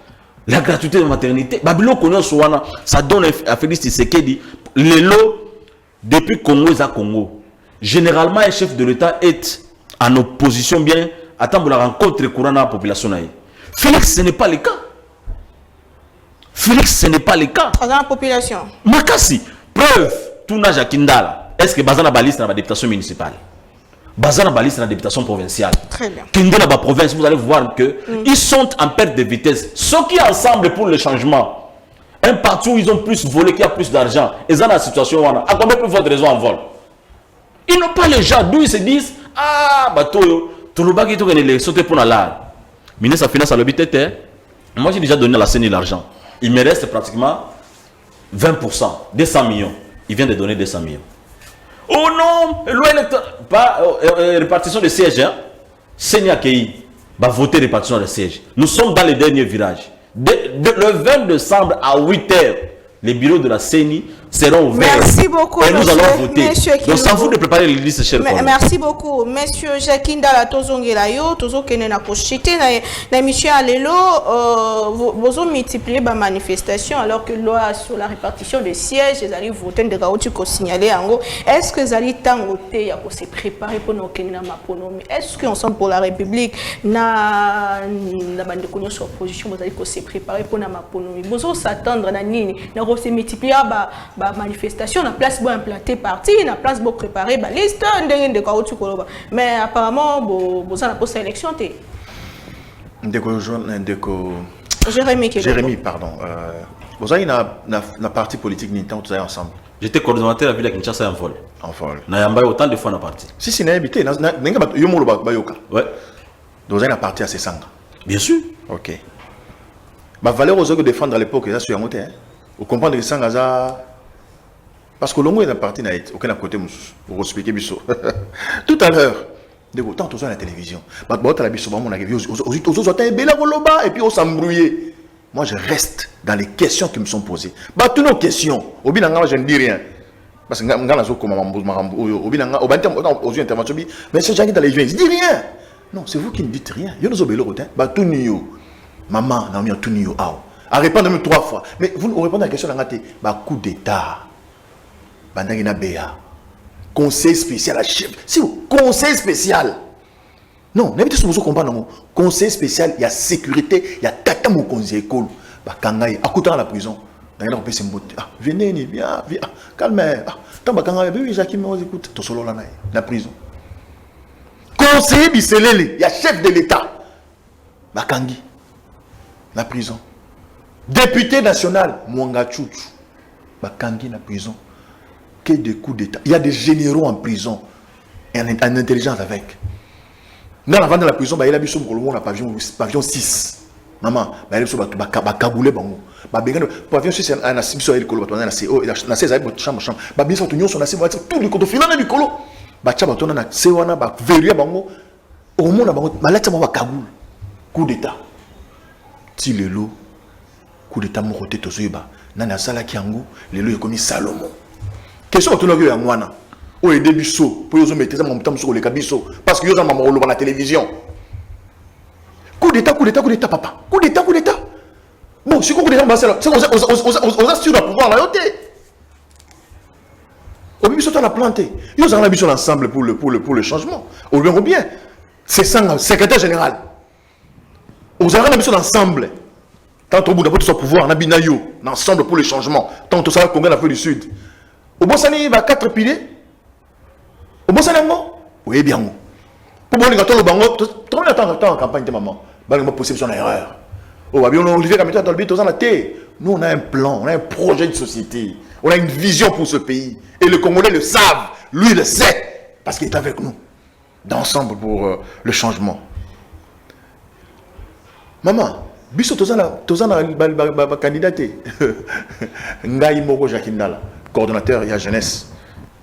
Speaker 4: la gratuité de la maternité. Babylon connaît Soana, ça donne à Félix Tshisekedi les lots depuis Congo et Congo. Généralement, un chef de l'État est en opposition bien. Attends, vous la rencontre courant dans la population. Félix, ce n'est pas le cas. Félix, ce n'est pas le cas.
Speaker 1: Dans la population.
Speaker 4: Makasi, preuve, tout n'a Jakindala. Est-ce que Bazana Balis dans la députation municipale? Bazana Balis dans la députation provinciale.
Speaker 1: Très bien.
Speaker 4: Kindela la province, vous allez voir que ils sont en perte de vitesse. Ceux qui ensemble pour le changement, un parti où ils ont plus volé, qui a plus d'argent, ils sont dans la situation où on a. À combien plus votre raison en vol? Ils n'ont pas les gens d'où ils se disent ah, bateau, tout le baguette qui est sauté pour la ministre de la Finance à l'habitat. Moi j'ai déjà donné à la CENI l'argent. Il me reste pratiquement 20%, 200 millions. Il vient de donner 200 millions. Oh non, pas répartition de sièges. Hein? CENI accueilli, va voter répartition de sièges. Nous sommes dans le dernier virage. Le 20 décembre à 8h, les bureaux de la CENI seront ouverts.
Speaker 1: Merci beaucoup.
Speaker 4: Et nous allons voter. Donc, sans vous de préparer les listes, chers collègues.
Speaker 1: Merci beaucoup. Monsieur Jakinda la Tozongelayo, Tozokene na Koshite, na Michel Alelo, vous ont multiplié la manifestation alors que loi sur la répartition des sièges, ils allaient voter de Gaouti ko signaler en gros. Est-ce que vous allez tangoter à se préparer pour nos Kenya Maponomi? Est-ce qu'ensemble pour la République, na bande de cognon sur opposition, vous allez se préparer pour na Maponomi? Vous allez s'attendre na nini, na se multiplier manifestation, la place pour implanter parti, la place pour préparer la liste, mais apparemment, vous avez posé l'élection.
Speaker 2: Jérémy, pardon. Vous avez une parti politique Nintendo, vous avez ensemble.
Speaker 4: J'étais coordonnateur à la ville de Kinshasa en vol.
Speaker 2: En vol.
Speaker 4: Il y a autant de fois dans la partie.
Speaker 2: Si c'est habité, vous avez
Speaker 4: ouais.
Speaker 2: Vous avez une partie à ces sangs.
Speaker 4: Bien sûr.
Speaker 2: Ok. Ma valeur aux autres défendre à l'époque, c'est sur un moteur. Vous comprenez que ça parce que l'on est parti n'a aucun côté pour expliquer biso. Tout à l'heure, de tant tous à la télévision. Bah la biso on a vu aux et puis on s'embrouiller. Moi je reste dans les questions qui me sont posées. Bah toutes nos questions, au binanga je ne dis rien. Parce que ngana zo comme au binanga au aux interventions mais c'est Jacques dans les je dis rien. Non, c'est vous qui ne dites rien. Yo nous obélo rotin. Bah tout niyo. Maman, na mi tout niyo ao. À répondre même 3 fois. Mais vous répondez à la question d'Angate. Bah, coup d'État. Bandagina Béa. Conseil spécial à chef. Si vous, conseil spécial. Non, n'avez pas ce comprendre. Conseil spécial, il y a sécurité, il y a tata mon conseil école. Bah, Kangaï, à côté de la prison. D'ailleurs, on peut se mboter. Ah, venez, viens, viens. Calme. Ah, tant que Kangaï, oui, Jacques, mais écoute, tout solo là, la prison. Conseiller Bisselele, il y a chef de l'État. Bah, Kangi. La prison. Député national, Mwanga Tchouchou, Bakangi la prison. Que des coups d'État. Il y a des généraux en prison, en intelligence avec. Dans la vente de la prison, il y a un pavillon 6. Maman, il y a un cagoulé. Pavillon 6, il y a un cible sur le colo, il y a un CO, il y a un chambre. Il y a un chambre, il y a un chambre, tout le côté final du colo. Il y a un chambre, il y a un chambre, il y a un chambre, il y a un chambre, coup d'État. Si le lot, coup d'état mon côté tozoyeba nana sala kiango lelo yekomi Salomon question to loyo yangwana o ede biso po yozo meteza mon temps sur le kabiso parce que yozo mama oloba na télévision coup d'état papa coup d'état bon si coup d'état c'est on a sur le pouvoir là yoté au biso to la planté yozo na biso l'ensemble pour le changement au bien c'est ça secrétaire général aux arrêts biso l'ensemble. Tant au bout de votre pouvoir, on a binayo, ensemble pour le changement. Tant au Congo, en Afrique du Sud. Au Bosani, il y a 4 piliers. Au Bosani, oui, bien. Pour moi, les gâteaux, le bango, tout le monde attend en campagne de maman. Il y a possible son erreur. Au Babylon, Olivier Kamita, dans le but, nous, on a un plan, on a un projet de société. On a une vision pour ce pays. Et les Congolais le savent. Lui, il le sait. Parce qu'il est avec nous. D'ensemble pour le changement. Maman. Biso tozana candidaté. Ngaï Moko Jakindala, coordonnateur et jeunesse.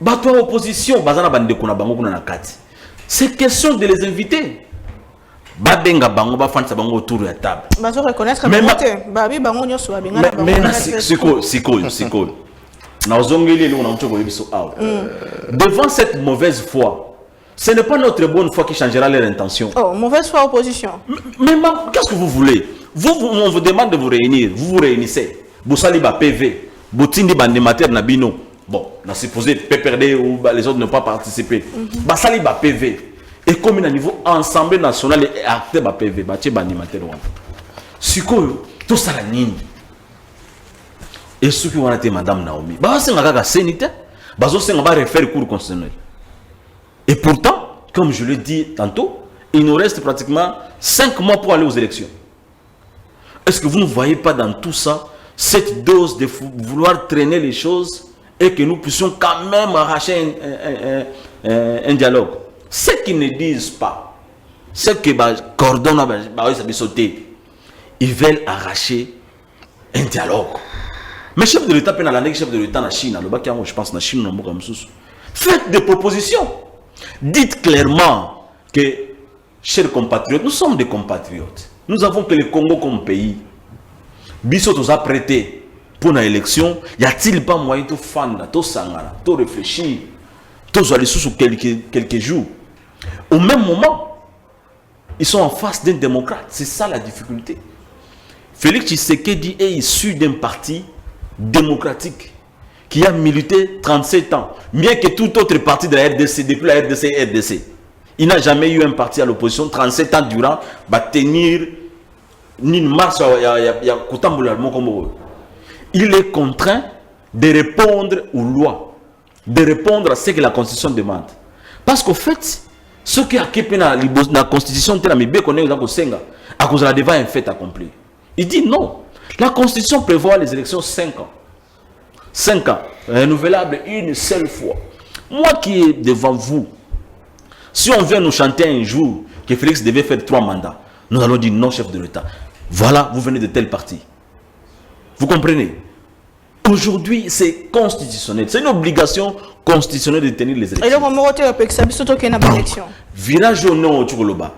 Speaker 4: bato ya opposition bazana bandeko na bango kuna na kati. C'est question de les inviter. Babenga bango bafandisa bango autour de la table.
Speaker 1: Bazo reconnaître
Speaker 4: Mais
Speaker 1: que babi bango nyoso babenga na bango.
Speaker 4: Mais siko. Na ozongeli le on a biso out. Devant cette mauvaise foi, ce n'est pas notre bonne foi qui changera leur intention.
Speaker 1: Oh, mauvaise foi opposition.
Speaker 4: Mais qu'est-ce que vous voulez? On vous demande de vous réunir, vous vous réunissez. Vous salez ba PV, vous tindez bandemateur na bino. Bon, on a supposé PPRD ou les autres ne pas participer. Bah salez ba PV. Et comme à niveau Assemblée nationale et acté ba PV, ba tché bandemateur wana. Siko tout ça la nini. Et ceux qui ont été Madame Naomi, bah c'est un sénité, bah c'est un refaire cours constitutionnel. Et pourtant, comme je l'ai dit tantôt, il nous reste pratiquement 5 mois pour aller aux élections. Est-ce que vous ne voyez pas dans tout ça cette dose de vouloir traîner les choses et que nous puissions quand même arracher un dialogue? Ce qu'ils ne disent pas, ce que Cordon a sauté, ils veulent arracher un dialogue. Mais chef de l'État, chef de l'État en Chine, je pense en Chine, faites des propositions. Dites clairement que, chers compatriotes, nous sommes des compatriotes. Nous avons que le Congo comme pays. Bissot nous a prêté pour l'élection. Y a-t-il pas moyen de faire, de sangana, de réfléchir, de aller sous quelques jours? Au même moment, ils sont en face d'un démocrate. C'est ça la difficulté. Félix Tshisekedi est issu d'un parti démocratique qui a milité 37 ans, mieux que tout autre parti de la RDC, depuis la RDC. Il n'a jamais eu un parti à l'opposition 37 ans durant, va tenir une marche. Il est contraint de répondre aux lois, de répondre à ce que la Constitution demande. Parce qu'au fait, ce qui a été la Constitution, à cause de la devant un fait accompli. Il dit non. La Constitution prévoit les élections 5 ans. 5 ans, renouvelable une seule fois. Moi qui est devant vous, si on vient nous chanter un jour que Félix devait faire 3 mandats, nous allons dire non, chef de l'État. Voilà, vous venez de tel parti. Vous comprenez? Aujourd'hui, c'est constitutionnel. C'est une obligation constitutionnelle de tenir les élections.
Speaker 1: Et donc, on va voter une élection.
Speaker 4: Virage au nom au Tchouloba.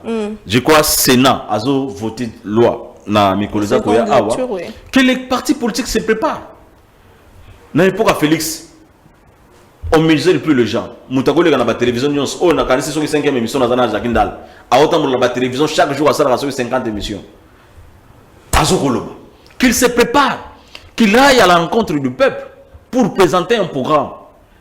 Speaker 4: Je crois que le Sénat a voté loi. Que les partis politiques se préparent. Dans l'époque à Félix, on ne mesure plus les gens. Moutagole dans la télévision, on a quand même 5e émission dans la Jacquindal. À autant de la télévision, chaque jour, à 50 émissions. Qu'il se prépare, qu'il aille à la rencontre du peuple pour présenter un programme.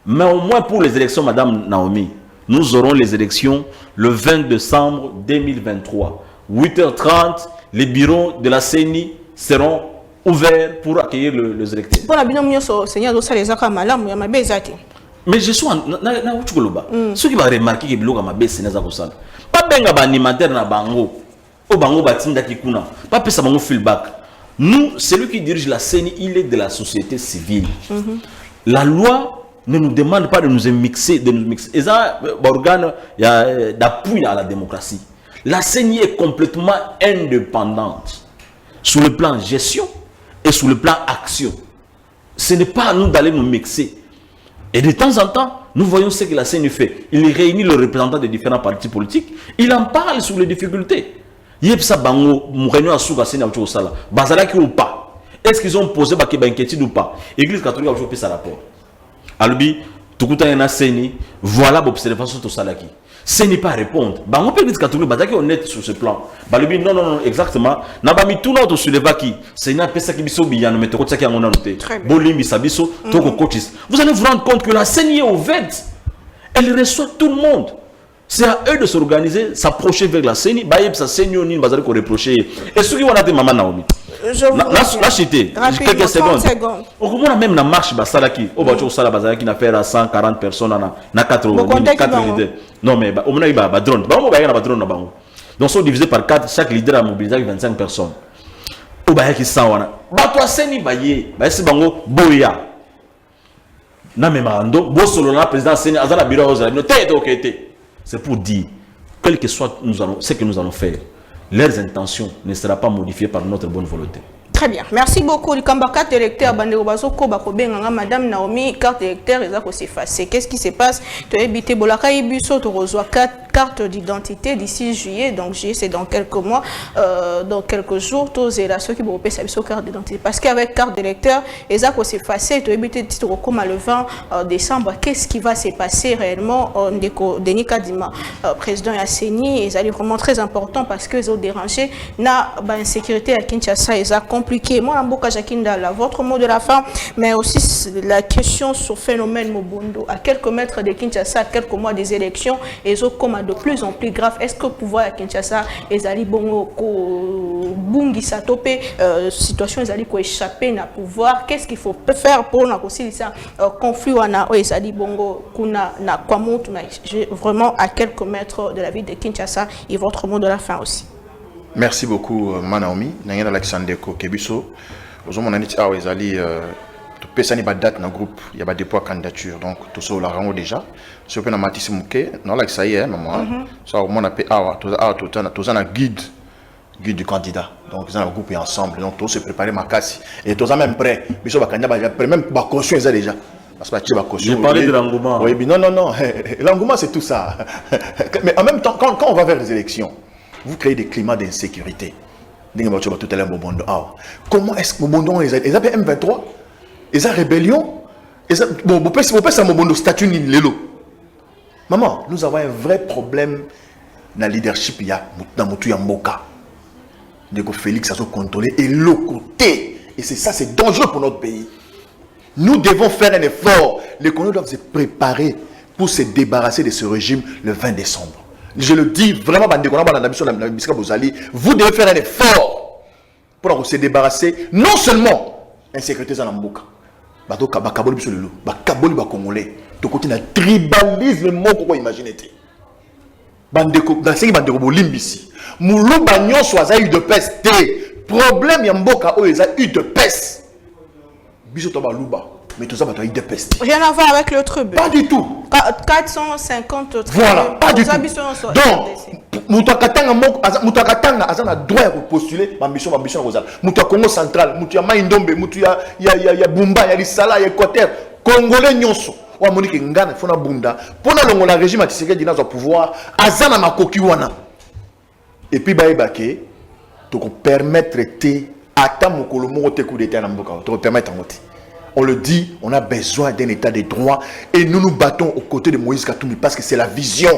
Speaker 4: Mais au moins pour les élections, Madame Naomi, nous aurons les élections le 20 décembre 2023. 8h30, les bureaux de la CENI seront ouverts pour accueillir les électeurs. Mais je suis en ceux qui vont remarquer que Biloga m'a baissé n'a pas benga ba animateur na bango o bango batinda kikuna pas pesa bango feedback. Nous, celui qui dirige la CENI, il est de la société civile. La loi ne nous demande pas de nous mixer, Et ça, organe d'appui à la démocratie. La CENI est complètement indépendante sur le plan gestion et sur le plan action. Ce n'est pas à nous d'aller nous mixer. Et de temps en temps, nous voyons ce que la CENI fait. Il réunit les représentants des différents partis politiques. Il en parle sur les difficultés. Est-ce qu'ils ont posé des inquiétudes ou pas? L'Église catholique a toujours fait sa rapport. Albi, tout le temps, CENI, voilà l'observation de Salaki. CENI pas répondre. On peut l'Église catholique, on est honnête sur ce plan. Non, exactement. N'a pas mis tout notre sur les vaquis. CENI a fait ça qui biso biyano, mais tout ça qui a noté. Bolim bisabiso, toko coaches. Vous allez vous rendre compte que la CENI est ouverte. Elle reçoit tout le monde. C'est à eux de s'organiser, s'approcher vers la CENI. Baïb, ça CENI, on va reprocher. Et ceux qui vont être Maman Naomi. La cité, quelques secondes. On comprend même la marche Basaraki. Au Bacho Sala Bazaraki n'a fait à 140 personnes na 4 leaders. Non, mais on a eu un drone. Donc, sont divisés par 4. Chaque leader a mobilisé 25 personnes. Au Bayaki Sawana. Bato CENI Baye. Bayesi Bango Boya. Na memando. Bosolo na président CENI. Azana Biro Ozala. C'est pour dire, quel que soit ce que nous allons faire, leurs intentions ne seront pas modifiées par notre bonne volonté.
Speaker 1: Très bien. Merci beaucoup. Le carte électeur, Madame Naomi, carte électeur, ils s'effacer. Qu'est-ce qui se passe? Tu as évité Bolaka Ibiso, tu reçois 4 cartes d'identité d'ici juillet. Donc, juillet, c'est dans quelques mois, dans quelques jours. Tu as ceux qui vont payer sa carte d'identité. Parce qu'avec carte d'électeur, ils s'effacer. Tu as évité titre comme le 20 décembre. Qu'est-ce qui va se passer réellement? Denis Kadima, président Yasseni, ils allaient vraiment très important parce qu'ils ont dérangé. Na insécurité à Kinshasa, ils ont compliqué. Moi, Mboka Jakindala, votre mot de la fin, mais aussi la question sur le phénomène Mobondo. À quelques mètres de Kinshasa, à quelques mois des élections, ils ont comme de plus en plus grave. Est-ce que le pouvoir à Kinshasa, ils allaient bon bungi satopé, situation, ils allaient échapper à pouvoir? Qu'est-ce qu'il faut faire pour aussi ça conflit ou ils allaient bongo kuna na kwamo vraiment à quelques mètres de la ville de Kinshasa et votre mot de la fin aussi.
Speaker 2: Merci beaucoup, Naomi. Nangena Alexandre Kebiso. Aujourd'hui, on a dit ah ils allaient personne n'a date dans le groupe, il y a des dépôt de candidature, donc tout ça on l'a rendu déjà. Si on peut matisse mouké, non là ça y est, maman. Ça au moins on a fait tout un guide du candidat. Donc ils ont un groupe et ensemble, donc tous se préparer ma casse et tous même prêt. Mais ça va candidat même pas caution ils déjà. Parce que tu vas caution.
Speaker 4: J'ai parlé de l'engouement.
Speaker 2: Oui, mais non. L'engouement c'est tout ça. Mais en même temps quand on va vers les élections, vous créez des climats d'insécurité. Comment est-ce que Mobondo ils avaient M23? Ils ont rébellion? Bon, vous pouvez ça Mobondo statut ni l'élo. Maman, nous avons un vrai problème dans le leadership dans Moutou Yamboka. Félix a contrôlé et le côté. Et c'est ça, c'est dangereux pour notre pays. Nous devons faire un effort. Les colons doivent se préparer pour se débarrasser de ce régime le 20 décembre. Je le dis vraiment, vous devez faire un effort pour se débarrasser non seulement de l'insécurité dans Mboka. Congolais. De côté d'un tribalisme, mon imaginez. Bandeko, dans ce bandeko bolimbisi. Moulou bagnon soit eu de peste. Problème Yamboka où ils ont eu de peste. Biso toba luba. Mais tout ça, tu as eu de peste.
Speaker 1: Rien à voir avec le tribut.
Speaker 2: Pas du tout.
Speaker 1: 450 tribus.
Speaker 2: Voilà, pas du tout. Donc, Moutakatanga a droit de postuler ma mission Rosal. Mouta Congo central, Moutia Maïndombe, Moutia Bumba, Yalisala, Équateur, Congolais Nyonso. Ou Monique Ngana, Fona Bunda. Pendant le régime a tissé dina au pouvoir, Azana Makoki wana. Et puis Baïbake, tu peux permettre de attendre mon colomo te coup d'état n'amboka. Tu peux permettre en voter. On le dit, on a besoin d'un état de droit et nous nous battons aux côtés de Moïse Katumbi parce que c'est la vision,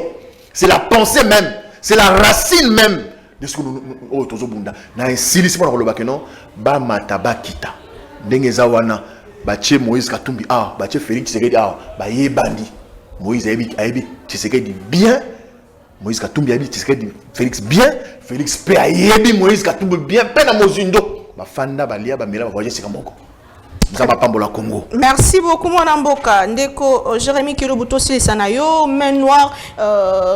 Speaker 2: c'est la pensée même, c'est la racine même de ce que nous Bunda. Na un silisme dans le bakeno, ba mataba kita. Ndengeza wana, bache Moïse Katumbi bache Félix Tshisekedi ba yebandi. Moïse ayebi Tshisekedi bien. Moïse Katumbi ayebi Tshisekedi Félix bien. Félix pe ayebi Moïse Katumbi bien. Pena mozindo. Ba fanda ba lia ba mira ba voyager sekamoko.
Speaker 1: Merci beaucoup, mon Amboka. Ndeko Jérémy Kilobuto Sanayo, main noire,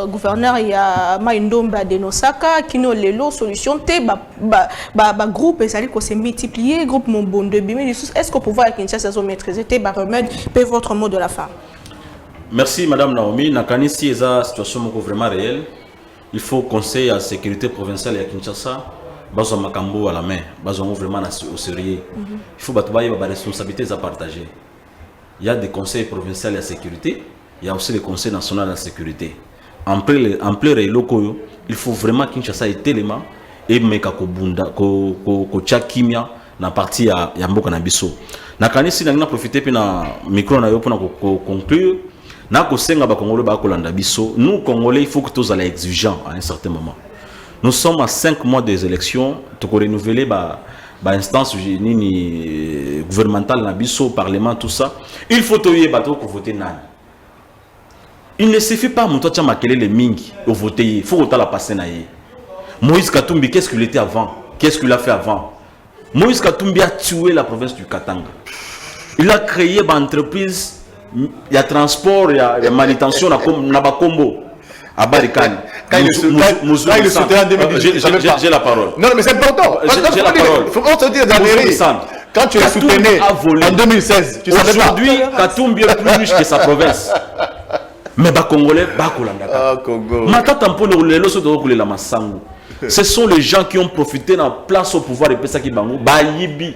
Speaker 1: gouverneur ya Maïndomba de Nosaka, qui nous lelo solution T, groupe et ko se multiplier, groupe Mombondo Bimé. Est-ce que vous pouvez Kinshasa se maîtriser T, remède, peut votre mot de la fin.
Speaker 4: Merci, Madame Naomi. Nakani si eza situation vraiment réelle, il faut conseil à sécurité provinciale à Kinshasa. Bazo makambo à la main, bazo vraiment au sérieux. Il faut battre des responsabilités à partager. Il y a des conseils provinciaux de la sécurité, il y a aussi les conseils nationaux de la sécurité. En plein locaux, il faut vraiment Kinshasa ait tellement et meka ko bunda ko chakimia na partie ya mboka na biso. Na kanisi na profiter pe na micro na yo pour conclure. Na ko senga ba Congolais ba kolanda biso. Nous Congolais, il faut que tous soyons exigeants à un certain moment. Nous sommes à 5 mois des élections, tu peux renouveler l'instance gouvernementale, le parlement, tout ça. Il faut voter nan. Il ne suffit pas de les mingi au voter, il faut la passer. Moïse Katumbi, qu'est-ce qu'il était avant? Qu'est-ce qu'il a fait avant? Moïse Katumbi a tué la province du Katanga. Il a créé une entreprise, il y a transport, il y a manutention, il y a Kombo. À Barikani. J'ai la parole.
Speaker 2: Non, mais c'est important.
Speaker 4: J'ai la parole.
Speaker 2: Il faut qu'on se dise la vérité. Quand tu l'as soutenu en 2016, tu savais pas.
Speaker 4: Aujourd'hui, Katumbi est plus riche que sa province. Mais les Congolais, Bakolanda.
Speaker 2: Congo.
Speaker 4: Matata Mpolo, les losos de la Massango. Ce sont les gens qui ont profité dans la place au pouvoir de Pesaki Bango. Bayibi.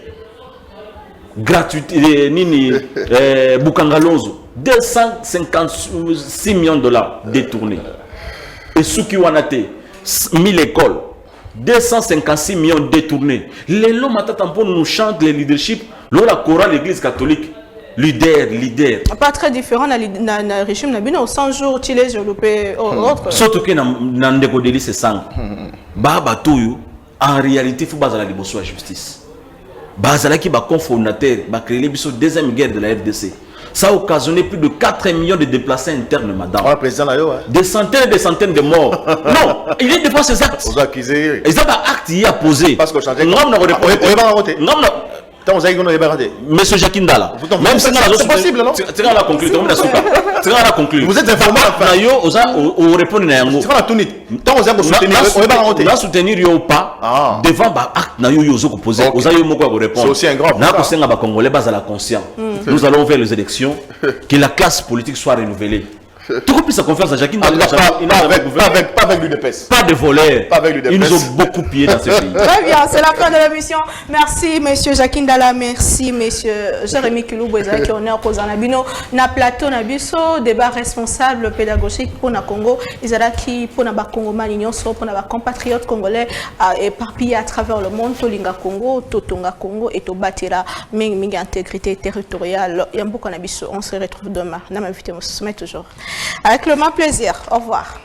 Speaker 4: Gratuité. Nini. Bukangalonzo. 256 millions de dollars détournés. Et Suki Wanate. 1000 écoles. 256 millions détournés. Les lots Matatampon nous chantent le leadership. La chorale de l'église catholique. Leader.
Speaker 1: Pas très différent dans le régime Nabino, au 100 jours, tu les européens autres.
Speaker 4: Surtout que dans le délit, c'est 100. En réalité, il faut baser la justice. Bazala qui va cofondateur, va créer la deuxième guerre de la RDC. Ça a occasionné plus de 4 millions de déplacés internes, madame. Des centaines et des centaines de morts. Non, il est devant ces actes. Ils ont actes y à poser. Parce que Monsieur Jacques Ndala, même si c'est possible, non? C'est la conclusion. Vous êtes informé. On répond à Yango. On a soutenir yo pas devant acte na yo yozo poser. C'est aussi un grand. Nous allons vers les élections, que la classe politique soit renouvelée. Tu comprends sa confiance à Jacques Ndala?
Speaker 2: Pas avec l'UDPS.
Speaker 4: Pas de voleurs. Ils nous ont beaucoup pillé dans ce pays.
Speaker 1: Très bien, c'est la fin de l'émission. Merci, monsieur Jacques Ndala. Merci, monsieur Jérémy Kiloubou. Qui honneur pour Zanabino. Na plateau, na biso, débat responsable pédagogique pour na Congo. Ils pour na Congo Malignon, pour na compatriotes congolais éparpillés à travers le monde. Tolinga Congo, Totonga Congo et Tobatira. Mingi intégrité territoriale. Yambo Konabiso. On se retrouve demain. Na m'invite, on se met toujours. Avec le même plaisir. Au revoir.